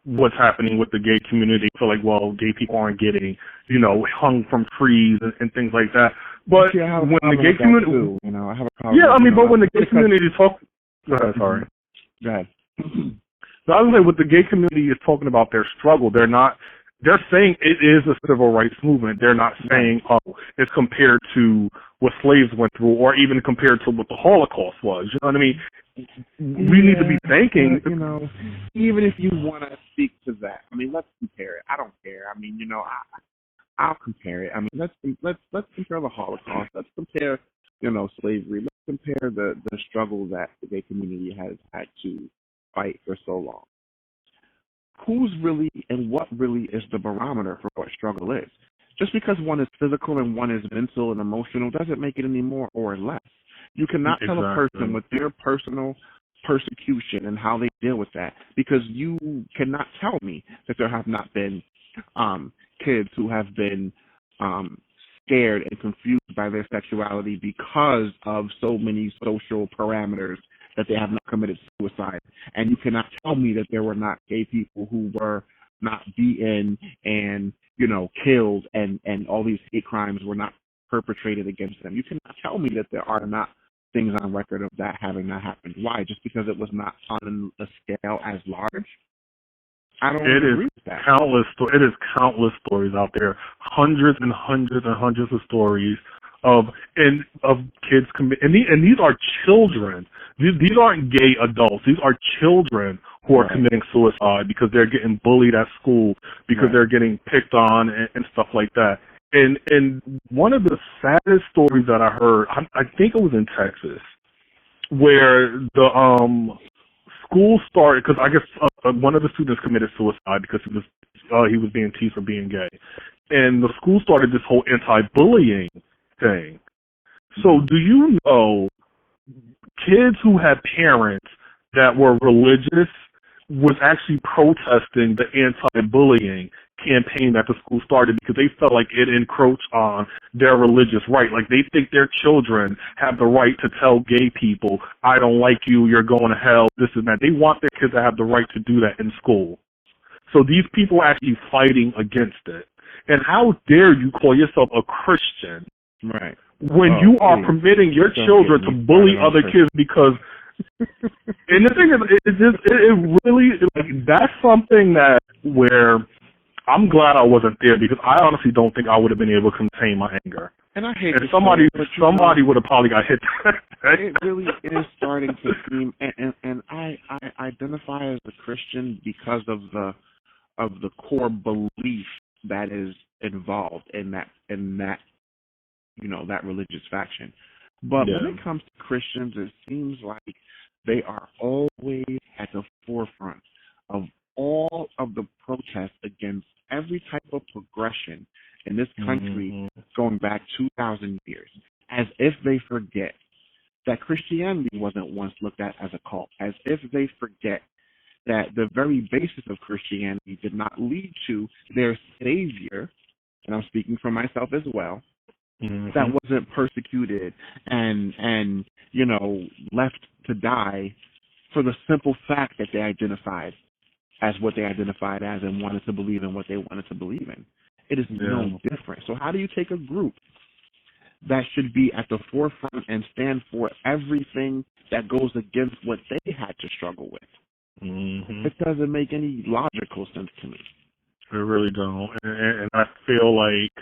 Speaker 2: what's happening with the gay community. So, like, well, gay people aren't getting, you know, hung from trees and things like that. But when the gay community,
Speaker 1: too, you know, I have a problem.
Speaker 2: Yeah, I mean, but when the gay community talk, go ahead, sorry.
Speaker 1: Go ahead.
Speaker 2: So I was like, when the gay community is talking about their struggle, they're saying it is a civil rights movement. They're not saying, oh, it's compared to what slaves went through or even compared to what the Holocaust was. You know what I mean? We need to be thinking.
Speaker 1: You know, even if you want to speak to that, I mean, let's compare it. I don't care. I mean, you know, I'll compare it. I mean, let's compare the Holocaust. Let's compare, you know, slavery. Let's compare the struggle that the gay community has had to fight for so long. Who's really and what really is the barometer for what struggle is? Just because one is physical and one is mental and emotional doesn't make it any more or less. You cannot tell a person with their personal persecution and how they deal with that, because you cannot tell me that there have not been kids who have been scared and confused by their sexuality because of so many social parameters that they have not committed suicide. And you cannot tell me that there were not gay people who were not beaten and, you know, killed and all these hate crimes were not perpetrated against them. You cannot tell me that there are not things on record of that having not happened. Why? Just because it was not on a scale as large? I don't agree with that.
Speaker 2: It is countless stories out there, hundreds and hundreds and hundreds of stories of kids commit, and these are children. These aren't gay adults. These are children who are committing suicide because they're getting bullied at school, because they're getting picked on and stuff like that. And one of the saddest stories that I heard, I think it was in Texas, where the school started, because I guess one of the students committed suicide because he was being teased for being gay, and the school started this whole anti-bullying thing. So do you know kids who had parents that were religious was actually protesting the anti-bullying campaign that the school started because they felt like it encroached on their religious right. Like they think their children have the right to tell gay people, I don't like you, you're going to hell, this and that. They want their kids to have the right to do that in school. So these people are actually fighting against it. And how dare you call yourself a Christian when you are permitting your children to bully other kids because and the thing is, it really, like, that's something that where I'm glad I wasn't there because I honestly don't think I would have been able to contain my anger.
Speaker 1: And I hate
Speaker 2: and somebody would have probably got hit.
Speaker 1: It really is starting to seem, and I identify as a Christian because of the core belief that is involved in that that religious faction. But when it comes to Christians, it seems like they are always at the forefront of all of the protests against every type of progression in this country going back 2,000 years, as if they forget that Christianity wasn't once looked at as a cult, as if they forget that the very basis of Christianity did not lead to their Savior, and I'm speaking for myself as well, that wasn't persecuted and left to die for the simple fact that they identified as what they identified as and wanted to believe in what they wanted to believe in. It is no different. So how do you take a group that should be at the forefront and stand for everything that goes against what they had to struggle with? It doesn't make any logical sense to me.
Speaker 2: It really don't. And I feel like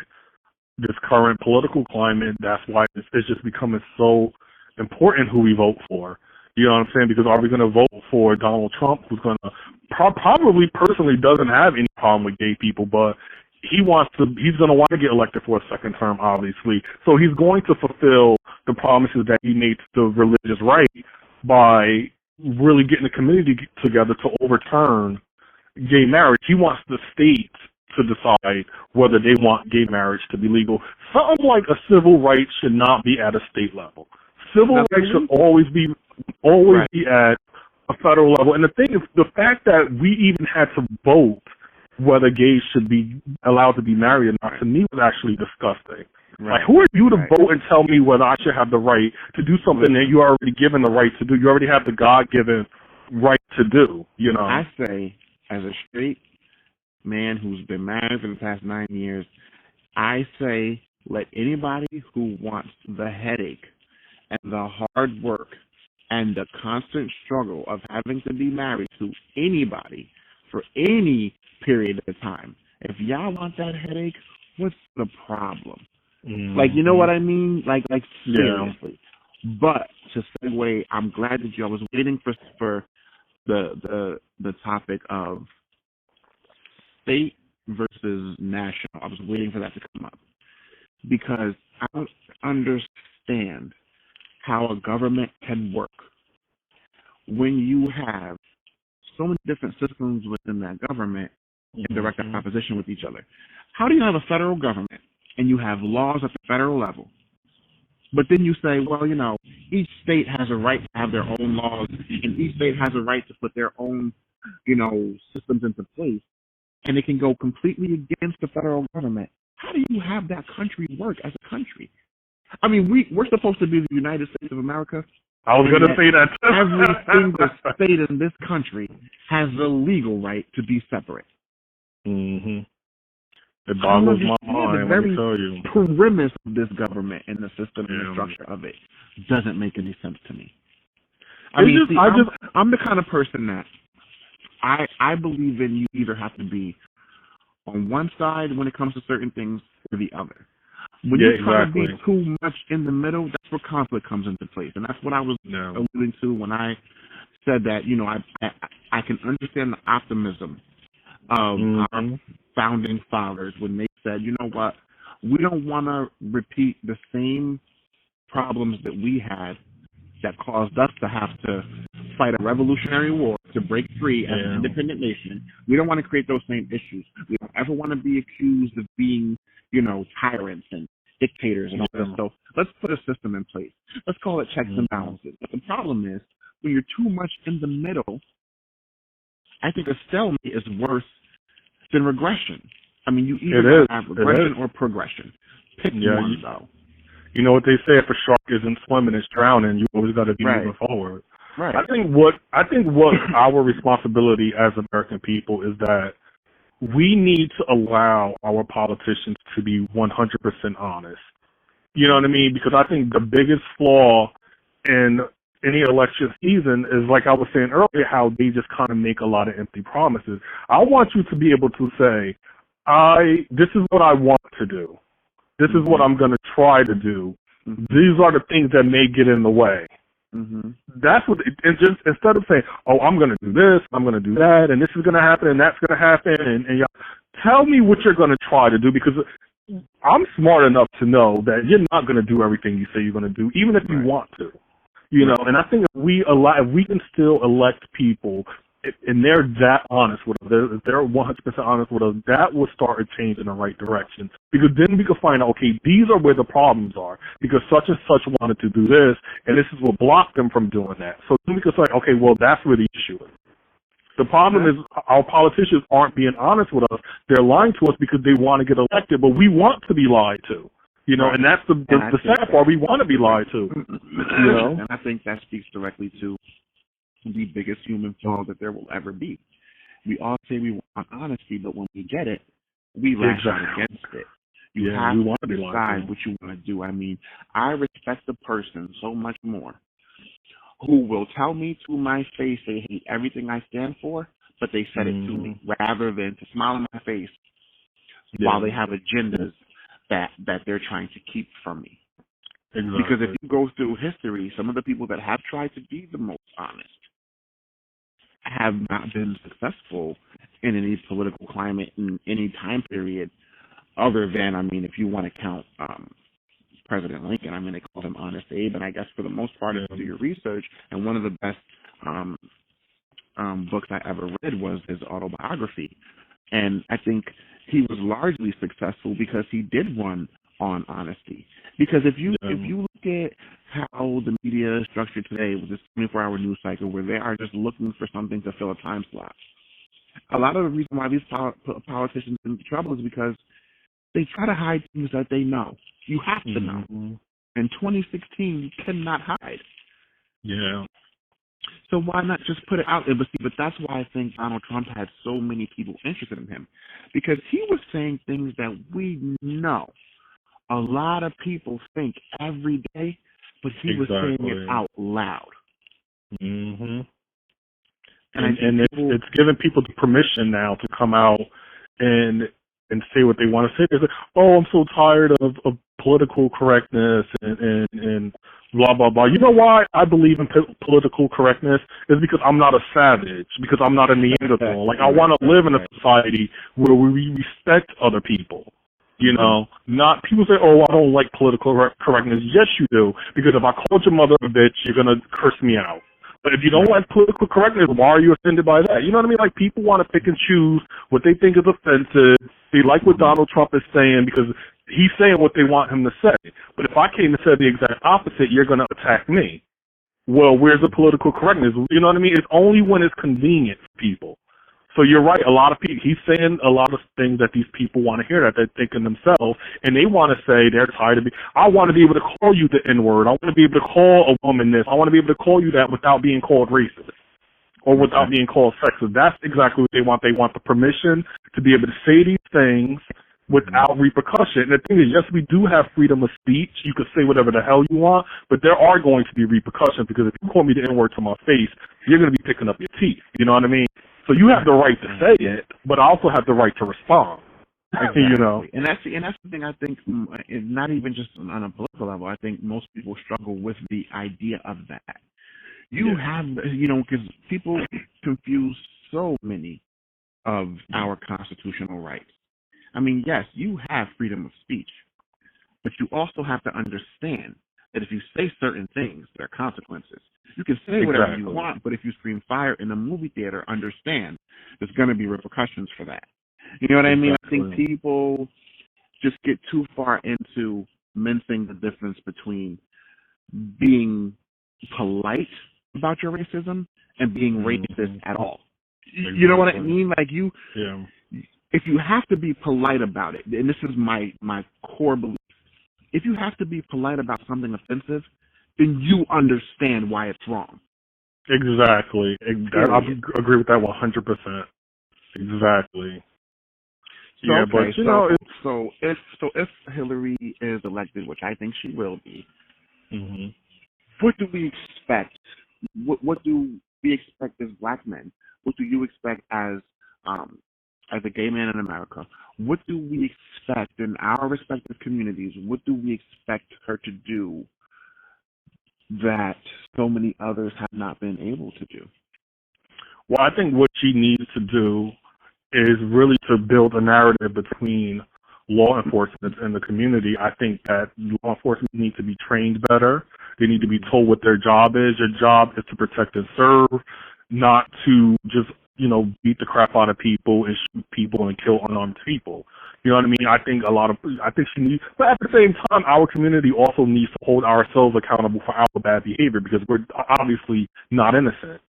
Speaker 2: this current political climate, that's why it's just becoming so important who we vote for. You know what I'm saying? Because are we going to vote for Donald Trump, who's going to probably personally doesn't have any problem with gay people, but he's going to want to get elected for a second term, obviously. So he's going to fulfill the promises that he made to the religious right by really getting the community together to overturn gay marriage. He wants the state to decide whether they want gay marriage to be legal. Something like a civil right should not be at a state level. Civil rights should always be at a federal level. And the thing is, the fact that we even had to vote whether gays should be allowed to be married or not, to me was actually disgusting. Like, who are you to vote and tell me whether I should have the right to do something that you are already given the right to do? You already have the God-given right to do, you know?
Speaker 1: I say, as a straight man who's been married for the past 9 years, I say let anybody who wants the headache and the hard work and the constant struggle of having to be married to anybody for any period of time, if y'all want that headache, what's the problem? Like, you know what I mean? Like seriously. But to segue, I'm glad that I was waiting for the topic of state versus national. I was waiting for that to come up because I don't understand how a government can work when you have so many different systems within that government in direct opposition with each other. How do you have a federal government and you have laws at the federal level, but then you say, well, each state has a right to have their own laws and each state has a right to put their own, systems into place, and it can go completely against the federal government? How do you have that country work as a country? I mean, we're supposed to be the United States of America.
Speaker 2: I was going to say that.
Speaker 1: Every single state in this country has the legal right to be separate.
Speaker 2: It boggles my mind, let me tell you.
Speaker 1: The very premise of this government and the system and the structure of it doesn't make any sense to me. I'm the kind of person that I believe in you either have to be on one side when it comes to certain things or the other. When you try to be too much in the middle, that's where conflict comes into place. And that's what I was alluding to when I said that, I can understand the optimism of our founding fathers when they said, you know what, we don't want to repeat the same problems that we had that caused us to have to fight a revolutionary war to break free as an independent nation. We don't want to create those same issues. We don't ever want to be accused of being, tyrants and dictators and all that. So let's put a system in place. Let's call it checks and balances. But the problem is, when you're too much in the middle, I think a stalemate is worse than regression. I mean, you either have regression or progression. Pick one, though.
Speaker 2: You know what they say: if a shark isn't swimming, it's drowning. You always got to be moving forward. Right. I think what our responsibility as American people is that we need to allow our politicians to be 100% honest. You know what I mean? Because I think the biggest flaw in any election season is, like I was saying earlier, how they just kind of make a lot of empty promises. I want you to be able to say, this is what I want to do. This is what I'm going to try to do. These are the things that may get in the way. That's what, and just instead of saying, I'm going to do this, I'm going to do that, and this is going to happen, and that's going to happen, and tell me what you're going to try to do, because I'm smart enough to know that you're not going to do everything you say you're going to do, even if you want to. And I think if we can still elect people and they're that honest with us, if they're 100% honest with us, that will start a change in the right direction. Because then we can find out, okay, these are where the problems are, because such and such wanted to do this, and this is what blocked them from doing that. So then we can say, okay, well, that's where the issue is. The problem is our politicians aren't being honest with us. They're lying to us because they want to get elected, but we want to be lied to. And that's the sad part. We want to be lied to.
Speaker 1: And I think that speaks directly to the biggest human flaw that there will ever be. We all say we want honesty, but when we get it, we lash out against it. You have to decide what you want to do. I mean, I respect the person so much more who will tell me to my face they hate everything I stand for, but they said it to me, rather than to smile in my face while they have agendas that they're trying to keep from me. Exactly. Because if you go through history, some of the people that have tried to be the most honest have not been successful in any political climate in any time period other than, if you want to count President Lincoln, they call him Honest Abe, and I guess for the most part, if you do your research, and one of the best books I ever read was his autobiography, and I think he was largely successful because he did run on honesty. Because if you look at how the media is structured today with this 24-hour news cycle where they are just looking for something to fill a time slot, a lot of the reason why these politicians get into trouble is because they try to hide things that they know. You have to know. In 2016, you cannot hide.
Speaker 2: Yeah.
Speaker 1: So why not just put it out there? But that's why I think Donald Trump had so many people interested in him, because he was saying things that we know a lot of people think every day, but he was saying it out loud.
Speaker 2: And it's giving people the permission now to come out and say what they want to say. They're like, I'm so tired of political correctness and blah, blah, blah. You know why I believe in political correctness? Is because I'm not a savage, because I'm not a Neanderthal. Like, I want to live in a society where we respect other people. Not people say, I don't like political correctness. Yes, you do, because if I called your mother a bitch, you're going to curse me out. But if you don't like political correctness, why are you offended by that? You know what I mean? Like, people want to pick and choose what they think is offensive. They like what Donald Trump is saying because he's saying what they want him to say. But if I came and said the exact opposite, you're going to attack me. Well, where's the political correctness? You know what I mean? It's only when it's convenient for people. So you're right. A lot of people, he's saying a lot of things that these people want to hear, that they're thinking themselves, and they want to say they're tired of I want to be able to call you the N-word. I want to be able to call a woman this. I want to be able to call you that without being called racist or without being called sexist. That's exactly what they want. They want the permission to be able to say these things without repercussion. And the thing is, yes, we do have freedom of speech. You can say whatever the hell you want, but there are going to be repercussions, because if you call me the N-word to my face, you're going to be picking up your teeth. You know what I mean? So you have the right to say it, but I also have the right to respond.
Speaker 1: Exactly.
Speaker 2: You know,
Speaker 1: and that's the thing I think. Not even just on a political level. I think most people struggle with the idea of that. You have, because people confuse so many of our constitutional rights. I mean, yes, you have freedom of speech, but you also have to understand that if you say certain things, there are consequences. You can say whatever you want, but if you scream fire in a movie theater, understand there's going to be repercussions for that. You know what I mean? I think people just get too far into mincing the difference between being polite about your racism and being racist at all. You know what I mean? Like if you have to be polite about it, and this is my core belief, if you have to be polite about something offensive, then you understand why it's wrong.
Speaker 2: Exactly. I agree with that 100%. Exactly.
Speaker 1: So, yeah, okay, but if Hillary is elected, which I think she will be, what do we expect? What do we expect as black men? What do you expect as a gay man in America? What do we expect in our respective communities? What do we expect her to do that so many others have not been able to do?
Speaker 2: Well, I think what she needs to do is really to build a narrative between law enforcement and the community. I think that law enforcement needs to be trained better. They need to be told what their job is. Your job is to protect and serve, not to just, beat the crap out of people and shoot people and kill unarmed people. You know what I mean? I think she needs, but at the same time, our community also needs to hold ourselves accountable for our bad behavior because we're obviously not innocent.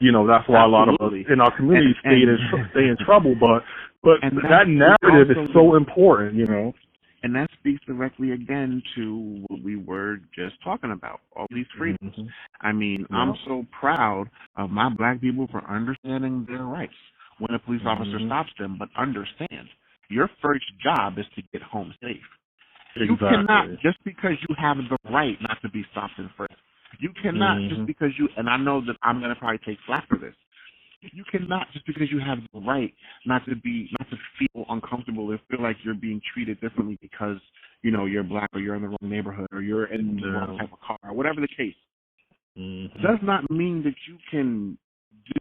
Speaker 2: That's why a lot of us in our community stay in trouble. But that narrative is so important,
Speaker 1: And that speaks directly again to what we were just talking about, all these freedoms. I mean, I'm so proud of my black people for understanding their rights when a police officer stops them, but understand your first job is to get home safe. You cannot, just because you have the right not to be stopped and frisked, you cannot just because and I know that I'm going to probably take flack for this, you cannot just because you have the right not to feel uncomfortable or feel like you're being treated differently because, you're black or you're in the wrong neighborhood or you're in the wrong type of car or whatever the case. Does not mean that you can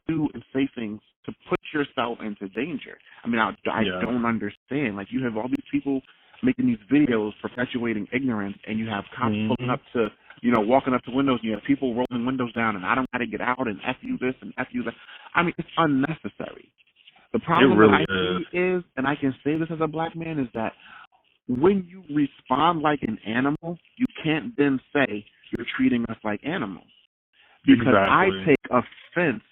Speaker 1: do and say things to put yourself into danger. I mean, I don't understand. Like, you have all these people making these videos perpetuating ignorance, and you have cops pulling up to, walking up to windows, and you have people rolling windows down, and I don't want to get out, and F you this and F you that. I mean, it's unnecessary. The problem that I see is, and I can say this as a black man, is that when you respond like an animal, you can't then say you're treating us like animals. Because I take offense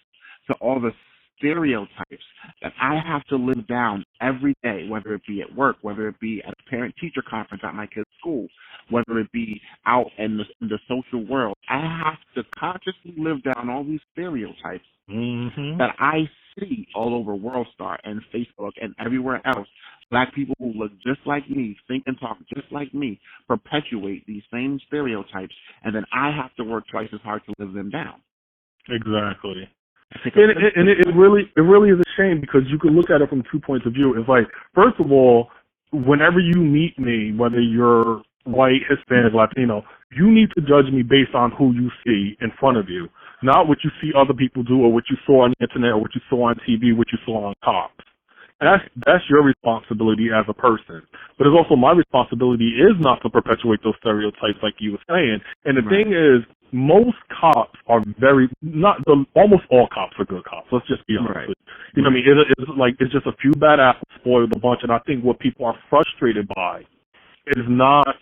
Speaker 1: to all the stereotypes that I have to live down every day, whether it be at work, whether it be at a parent-teacher conference at my kid's school, whether it be out in the social world. I have to consciously live down all these stereotypes that I see all over WorldStar and Facebook and everywhere else. Black people who look just like me, think and talk just like me, perpetuate these same stereotypes, and then I have to work twice as hard to live them down.
Speaker 2: Exactly. And it really is a shame because you can look at it from 2 points of view. It's like, first of all, whenever you meet me, whether you're white, Hispanic, Latino, you need to judge me based on who you see in front of you, not what you see other people do or what you saw on the internet or what you saw on TV, what you saw on cops. That's your responsibility as a person. But it's also my responsibility is not to perpetuate those stereotypes like you were saying. And the thing is, most cops are almost all cops are good cops. Let's just be honest with you. You know what I mean? It's just a few bad apples spoil the bunch. And I think what people are frustrated by is not,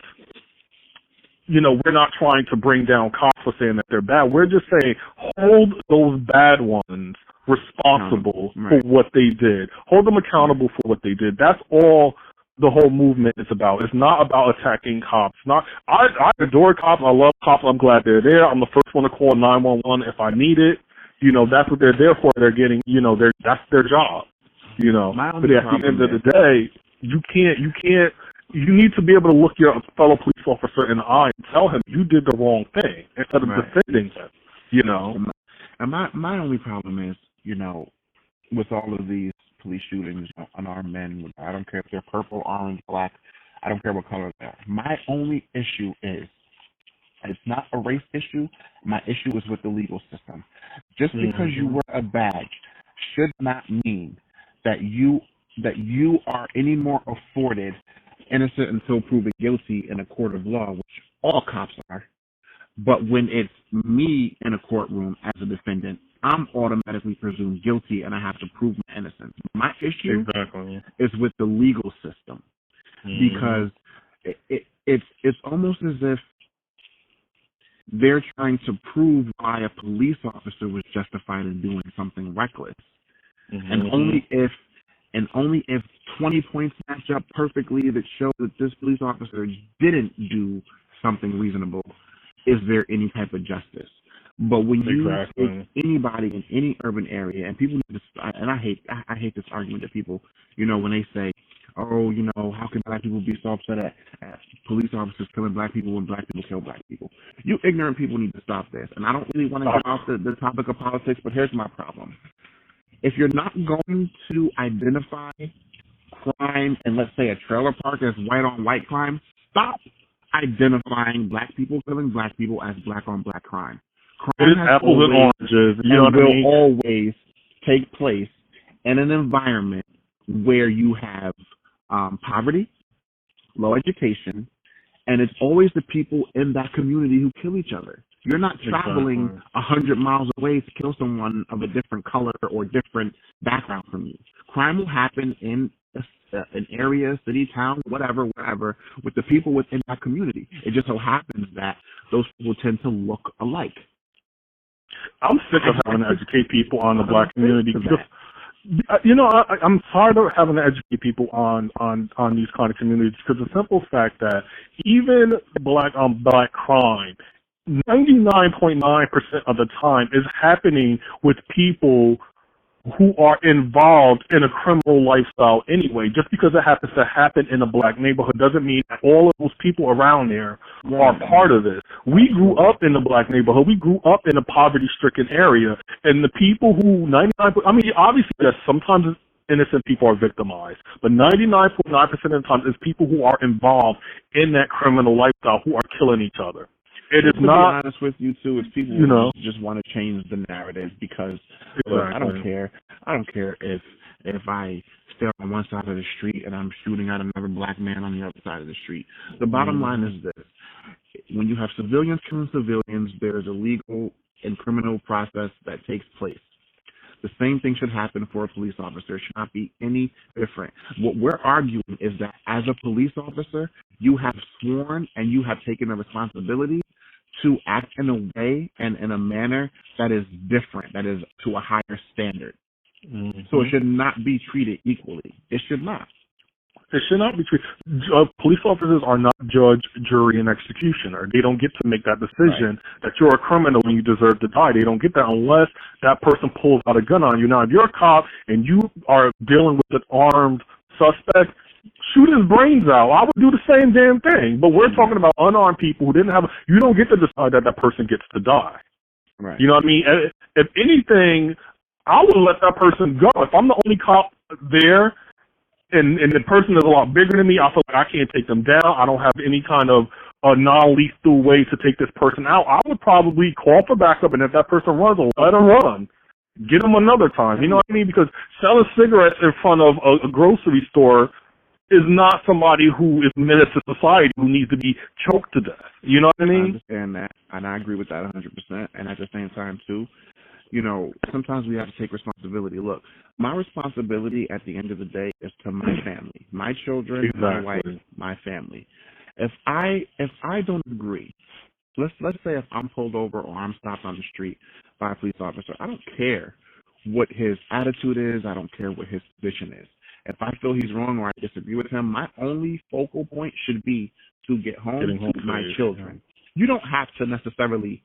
Speaker 2: we're not trying to bring down cops for saying that they're bad. We're just saying hold those bad ones responsible for what they did. Hold them accountable for what they did. That's all the whole movement is about. It's not about attacking cops. I adore cops. I love cops. I'm glad they're there. I'm the first one to call 911 if I need it. That's what they're there for. They're getting, that's their job. But at the end of the day, you need to be able to look your fellow police officer in the eye and tell him you did the wrong thing instead of defending him.
Speaker 1: And my only problem is, with all of these police shootings, unarmed men. I don't care if they're purple, orange, black. I don't care what color they are. My only issue is, it's not a race issue. My issue is with the legal system. Just because you wear a badge should not mean that you are any more afforded innocent until proven guilty in a court of law, which all cops are. But when it's me in a courtroom as a defendant, I'm automatically presumed guilty and I have to prove my innocence. My issue is with the legal system, because it's almost as if they're trying to prove why a police officer was justified in doing something reckless, and only if 20 points match up perfectly that show that this police officer didn't do something reasonable, is there any type of justice. But when you take anybody in any urban area, and people need to, and I hate this argument that people, when they say, oh, how can black people be so upset at police officers killing black people when black people kill black people? You ignorant people need to stop this. And I don't really want to get off the topic of politics, but here's my problem. If you're not going to identify crime in, let's say, a trailer park as white-on-white crime, stop identifying black people killing black people as black-on-black crime. Crime
Speaker 2: it is apples and oranges. You know what I mean?
Speaker 1: Will always take place in an environment where you have poverty, low education, and it's always the people in that community who kill each other. You're not traveling 100 miles away to kill someone of a different color or different background from you. Crime will happen in an area, city, town, whatever, wherever, with the people within that community. It just so happens that those people tend to look alike.
Speaker 2: I'm sick of having to educate people on the black community. Because, I'm tired of having to educate people on these kind of communities, because the simple fact that even black on black crime, 99.9% of the time is happening with people who are involved in a criminal lifestyle anyway. Just because it happens to happen in a black neighborhood doesn't mean that all of those people around there are part of this. We grew up in the black neighborhood. We grew up in a poverty-stricken area. And the people who, obviously, yes, sometimes innocent people are victimized, but 99.9% of the time is people who are involved in that criminal lifestyle who are killing each other. It is not.
Speaker 1: To be honest with you too, it's people who just want to change the narrative, because look, I don't care. I don't care if I stay on one side of the street and I'm shooting at another black man on the other side of the street. The bottom line is this: when you have civilians killing civilians, there is a legal and criminal process that takes place. The same thing should happen for a police officer. It should not be any different. What we're arguing is that as a police officer, you have sworn and you have taken a responsibility to act in a way and in a manner that is different, that is to a higher standard. So it should not be treated equally. It should not.
Speaker 2: It should not be treated. Police officers are not judge, jury, and executioner. They don't get to make that decision that you're a criminal and you deserve to die. They don't get that unless that person pulls out a gun on you. Now, if you're a cop and you are dealing with an armed suspect, shoot his brains out. I would do the same damn thing. But we're talking about unarmed people who didn't have you don't get to decide that person gets to die.
Speaker 1: Right.
Speaker 2: You know what I mean? If anything, I would let that person go. If I'm the only cop there and the person is a lot bigger than me, I feel like I can't take them down. I don't have any kind of non-lethal way to take this person out. I would probably call for backup, and if that person runs, I'll let him run. Get him another time. You know what I mean? Because selling cigarettes in front of a grocery store is not somebody who is a menace to society who needs to be choked to death. You know what I mean?
Speaker 1: I understand that, and I agree with that 100%. And at the same time, too, sometimes we have to take responsibility. Look, my responsibility at the end of the day is to my family, my children, my wife, my family. If I don't agree, let's say if I'm pulled over or I'm stopped on the street by a police officer, I don't care what his attitude is. I don't care what his position is. If I feel he's wrong or I disagree with him, my only focal point should be to get home to my children. You don't have to necessarily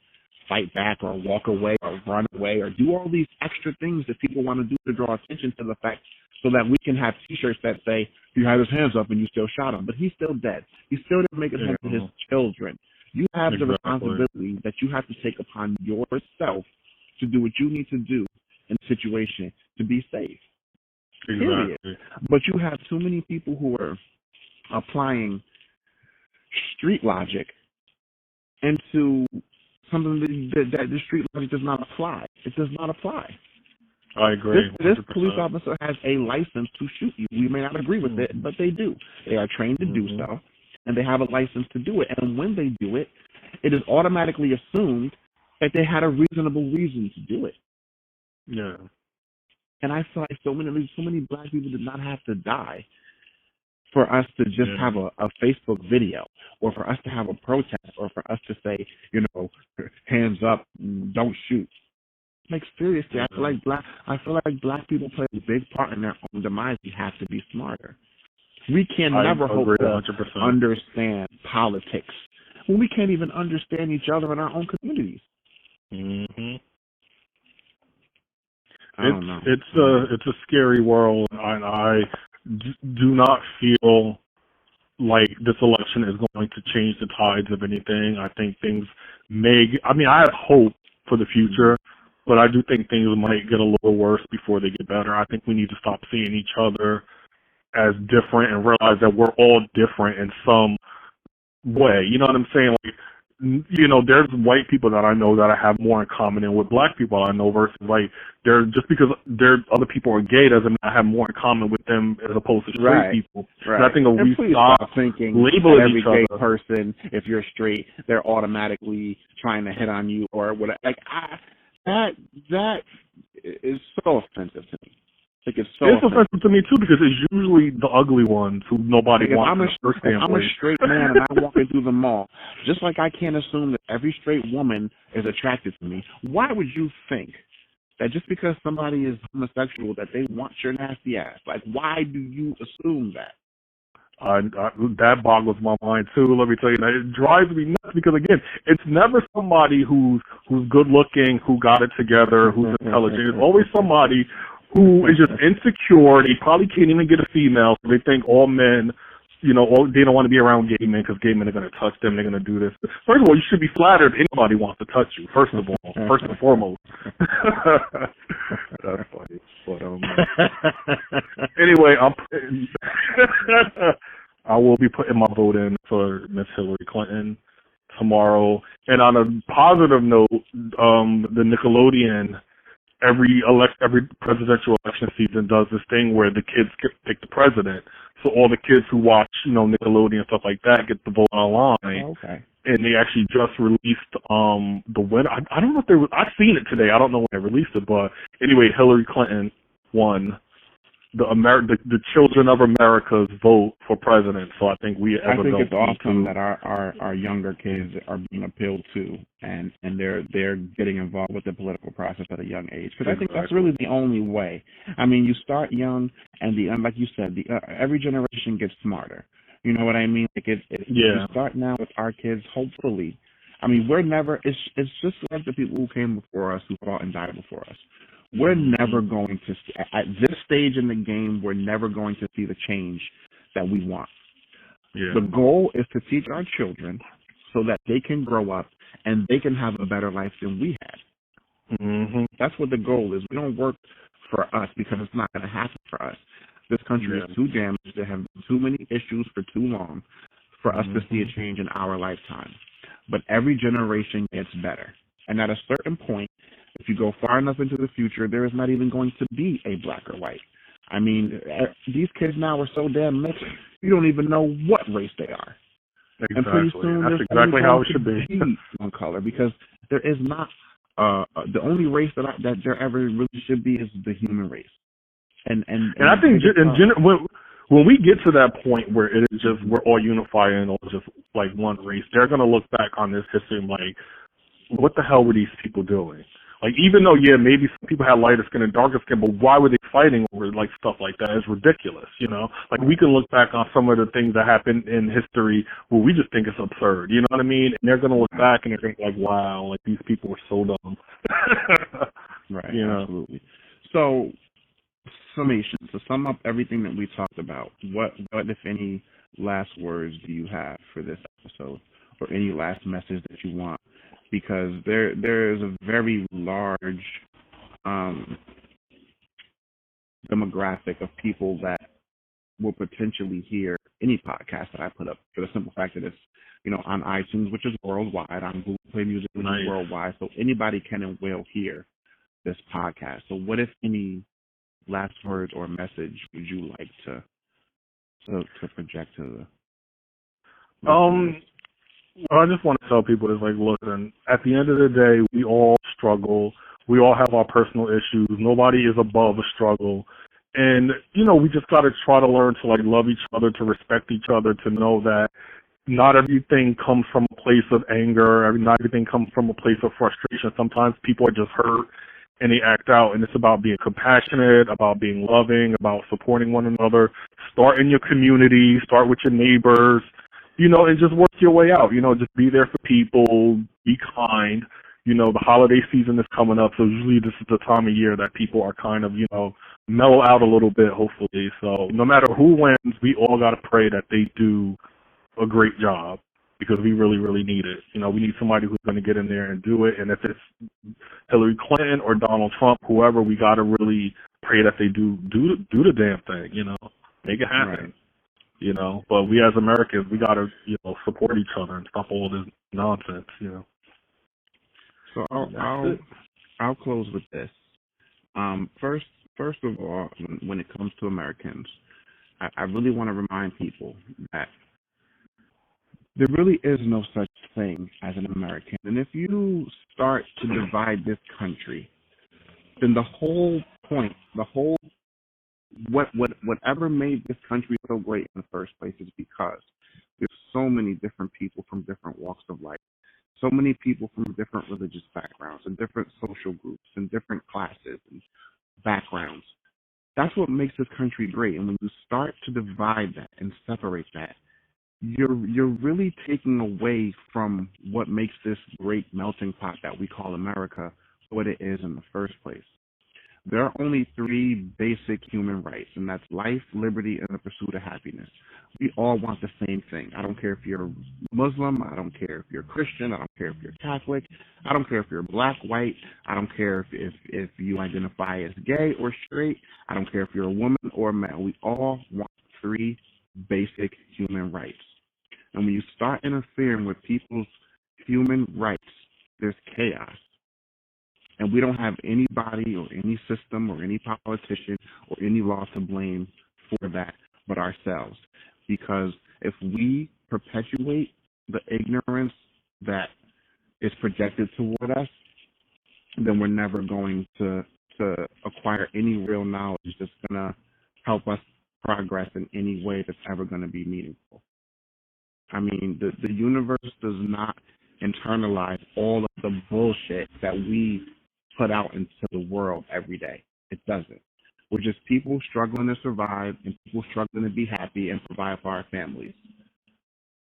Speaker 1: fight back or walk away or run away or do all these extra things that people want to do to draw attention to the fact so that we can have T-shirts that say, you had his hands up and you still shot him, but he's still dead. He still didn't make it home to his children. You have the responsibility that you have to take upon yourself to do what you need to do in the situation to be safe. Period.
Speaker 2: Exactly.
Speaker 1: But you have too many people who are applying street logic into something that the street logic does not apply. It does not apply.
Speaker 2: I agree.
Speaker 1: This police officer has a license to shoot you. We may not agree with it, but they do. They are trained to do so, and they have a license to do it. And when they do it, it is automatically assumed that they had a reasonable reason to do it.
Speaker 2: Yeah.
Speaker 1: And I feel like so many black people did not have to die for us to just have a Facebook video, or for us to have a protest, or for us to say, hands up, don't shoot. Like, seriously, I feel like black people play a big part in their own demise. We have to be smarter. We can never hope to
Speaker 2: 100%.
Speaker 1: understand politics when we can't even understand each other in our own communities.
Speaker 2: Mm-hmm.
Speaker 1: I don't know.
Speaker 2: It's a scary world, and I do not feel like this election is going to change the tides of anything. I think things I have hope for the future, but I do think things might get a little worse before they get better. I think we need to stop seeing each other as different and realize that we're all different in some way. You know what I'm saying? Like, there's white people that I know that I have more in common than with black people I know versus just because other people are gay doesn't mean I have more in common with them as opposed to straight people.
Speaker 1: Right.
Speaker 2: And I think if we stop
Speaker 1: thinking
Speaker 2: labeling
Speaker 1: every
Speaker 2: each
Speaker 1: gay
Speaker 2: other,
Speaker 1: person, if you're straight, they're automatically trying to hit on you or whatever. Like, that is so offensive to me. Like, it's
Speaker 2: offensive to me too because it's usually the ugly ones who nobody wants.
Speaker 1: If I'm a straight man and I'm walking through the mall, just like I can't assume that every straight woman is attracted to me, why would you think that just because somebody is homosexual that they want your nasty ass? Like, why do you assume that?
Speaker 2: That boggles my mind too. Let me tell you, it drives me nuts because again, it's never somebody who's good looking, who got it together, who's intelligent. It's always somebody who is just insecure. They probably can't even get a female. So they think all men, they don't want to be around gay men because gay men are going to touch them. They're going to do this. First of all, you should be flattered if anybody wants to touch you. First of all, first and foremost. That's funny. But anyway, I will be putting my vote in for Miss Hillary Clinton tomorrow. And on a positive note, the Nickelodeon every presidential election season does this thing where the kids pick the president. So all the kids who watch, Nickelodeon and stuff like that get to vote online.
Speaker 1: Okay.
Speaker 2: And they actually just released the winner. I don't know if I've seen it today. I don't know when they released it, but anyway, Hillary Clinton won the children of America's vote for president. So I think
Speaker 1: it's awesome that our younger kids are being appealed to, and they're getting involved with the political process at a young age, because I think that's really the only way. I mean, you start young, and like you said, every generation gets smarter. You know what I mean? Like you start now with our kids. Hopefully, I mean, it's just like the people who came before us, who fought and died before us. We're never going to see, at this stage in the game, we're never going to see the change that we want. Yeah. The goal is to teach our children so that they can grow up and they can have a better life than we had. Mm-hmm. That's what the goal is. We don't work for us because it's not going to happen for us. This country is too damaged. There have been too many issues for too long for us to see a change in our lifetime. But every generation gets better. And at a certain point, if you go far enough into the future, there is not even going to be a black or white. I mean, these kids now are so damn mixed, you don't even know what race they are.
Speaker 2: Exactly.
Speaker 1: And pretty soon
Speaker 2: that's exactly how it should be.
Speaker 1: One color, because there is not the only race that there ever really should be is the human race. And
Speaker 2: I think when we get to that point where it is just we're all unified and all just like one race, they're gonna look back on this history and like, what the hell were these people doing? Like, even though, maybe some people had lighter skin and darker skin, but why were they fighting over, like, stuff like that? It's ridiculous, Like, we can look back on some of the things that happened in history where we just think it's absurd, you know what I mean? And they're going to look back and they're going to think, like, wow, like, these people were so dumb.
Speaker 1: Right, absolutely. So, summation, to sum up everything that we talked about, what, if any, last words do you have for this episode? Or any last message that you want? Because there is a very large demographic of people that will potentially hear any podcast that I put up, for the simple fact that it's, on iTunes, which is worldwide, on Google Play Music, which is worldwide, so anybody can and will hear this podcast. So what, if any, last words or message would you like to project to the
Speaker 2: I just want to tell people is like, listen, at the end of the day, we all struggle. We all have our personal issues. Nobody is above a struggle. And, we just got to try to learn to, love each other, to respect each other, to know that not everything comes from a place of anger. Not everything comes from a place of frustration. Sometimes people are just hurt and they act out. And it's about being compassionate, about being loving, about supporting one another. Start in your community. Start with your neighbors. And just work your way out. Just be there for people. Be kind. The holiday season is coming up, so usually this is the time of year that people are kind of, mellow out a little bit, hopefully. So no matter who wins, we all got to pray that they do a great job, because we really, really need it. We need somebody who's going to get in there and do it. And if it's Hillary Clinton or Donald Trump, whoever, we got to really pray that they do the damn thing, make it happen.
Speaker 1: Right.
Speaker 2: But we as Americans, we got to, support each other and stop all this nonsense,
Speaker 1: So I'll close with this. First of all, when it comes to Americans, I really want to remind people that there really is no such thing as an American. And if you start to divide this country, then the whole point, whatever made this country so great in the first place is because there's so many different people from different walks of life, so many people from different religious backgrounds and different social groups and different classes and backgrounds. That's what makes this country great. And when you start to divide that and separate that, you're really taking away from what makes this great melting pot that we call America what it is in the first place. There are only 3 basic human rights, and that's life, liberty, and the pursuit of happiness. We all want the same thing. I don't care if you're Muslim. I don't care if you're Christian. I don't care if you're Catholic. I don't care if you're black, white. I don't care if you identify as gay or straight. I don't care if you're a woman or a man. We all want 3 basic human rights. And when you start interfering with people's human rights, there's chaos. And we don't have anybody or any system or any politician or any law to blame for that but ourselves. Because if we perpetuate the ignorance that is projected toward us, then we're never going to acquire any real knowledge that's going to help us progress in any way that's ever going to be meaningful. I mean, the universe does not internalize all of the bullshit that we put out into the world every day. It doesn't. We're just people struggling to survive and people struggling to be happy and provide for our families.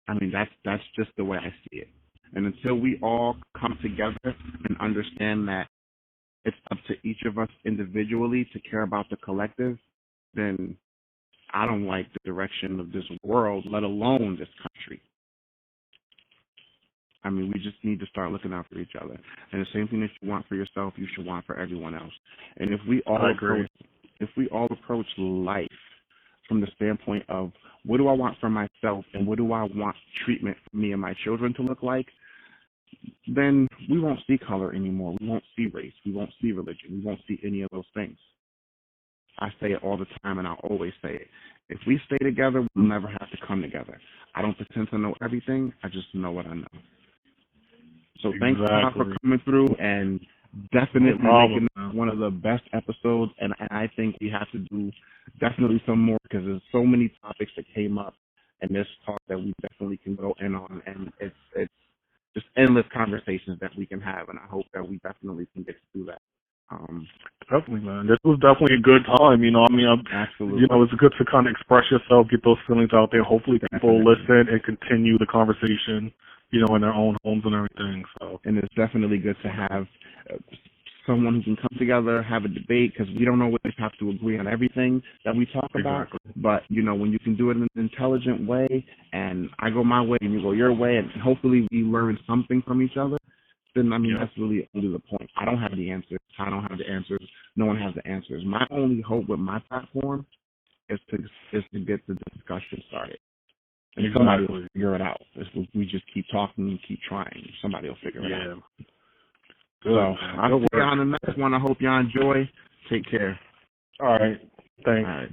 Speaker 1: I mean, that's just the way I see it. And until we all come together and understand that it's up to each of us individually to care about the collective, then I don't like the direction of this world, let alone this country. I mean, we just need to start looking out for each other. And the same thing that you want for yourself, you should want for everyone else. And if we all approach life from the standpoint of what do I want for myself and what do I want treatment for me and my children to look like, then we won't see color anymore. We won't see race. We won't see religion. We won't see any of those things. I say it all the time, and I'll always say it. If we stay together, we'll never have to come together. I don't pretend to know everything. I just know what I know. So thanks a lot for coming through and definitely making one of the best episodes. And I think we have to do definitely some more because there's so many topics that came up in this talk that we definitely can go in on. And it's just endless conversations that we can have. And I hope that we definitely can get to do that.
Speaker 2: Definitely, man. This was definitely a good time.
Speaker 1: Absolutely.
Speaker 2: It's good to kind of express yourself, get those feelings out there. Hopefully people listen and continue the conversation, in their own homes and everything. So,
Speaker 1: and it's definitely good to have someone who can come together, have a debate, because we don't always have to agree on everything that we talk about. But, when you can do it in an intelligent way, and I go my way and you go your way, and hopefully we learn something from each other, then that's really the point. I don't have the answers. I don't have the answers. No one has the answers. My only hope with my platform is to get the discussion started. And somebody will figure it out. If we just keep talking and keep trying, somebody will figure it out.
Speaker 2: Good,
Speaker 1: so I'll see you on the next one. I hope y'all enjoy. Take care.
Speaker 2: All right. Thanks.
Speaker 1: All right.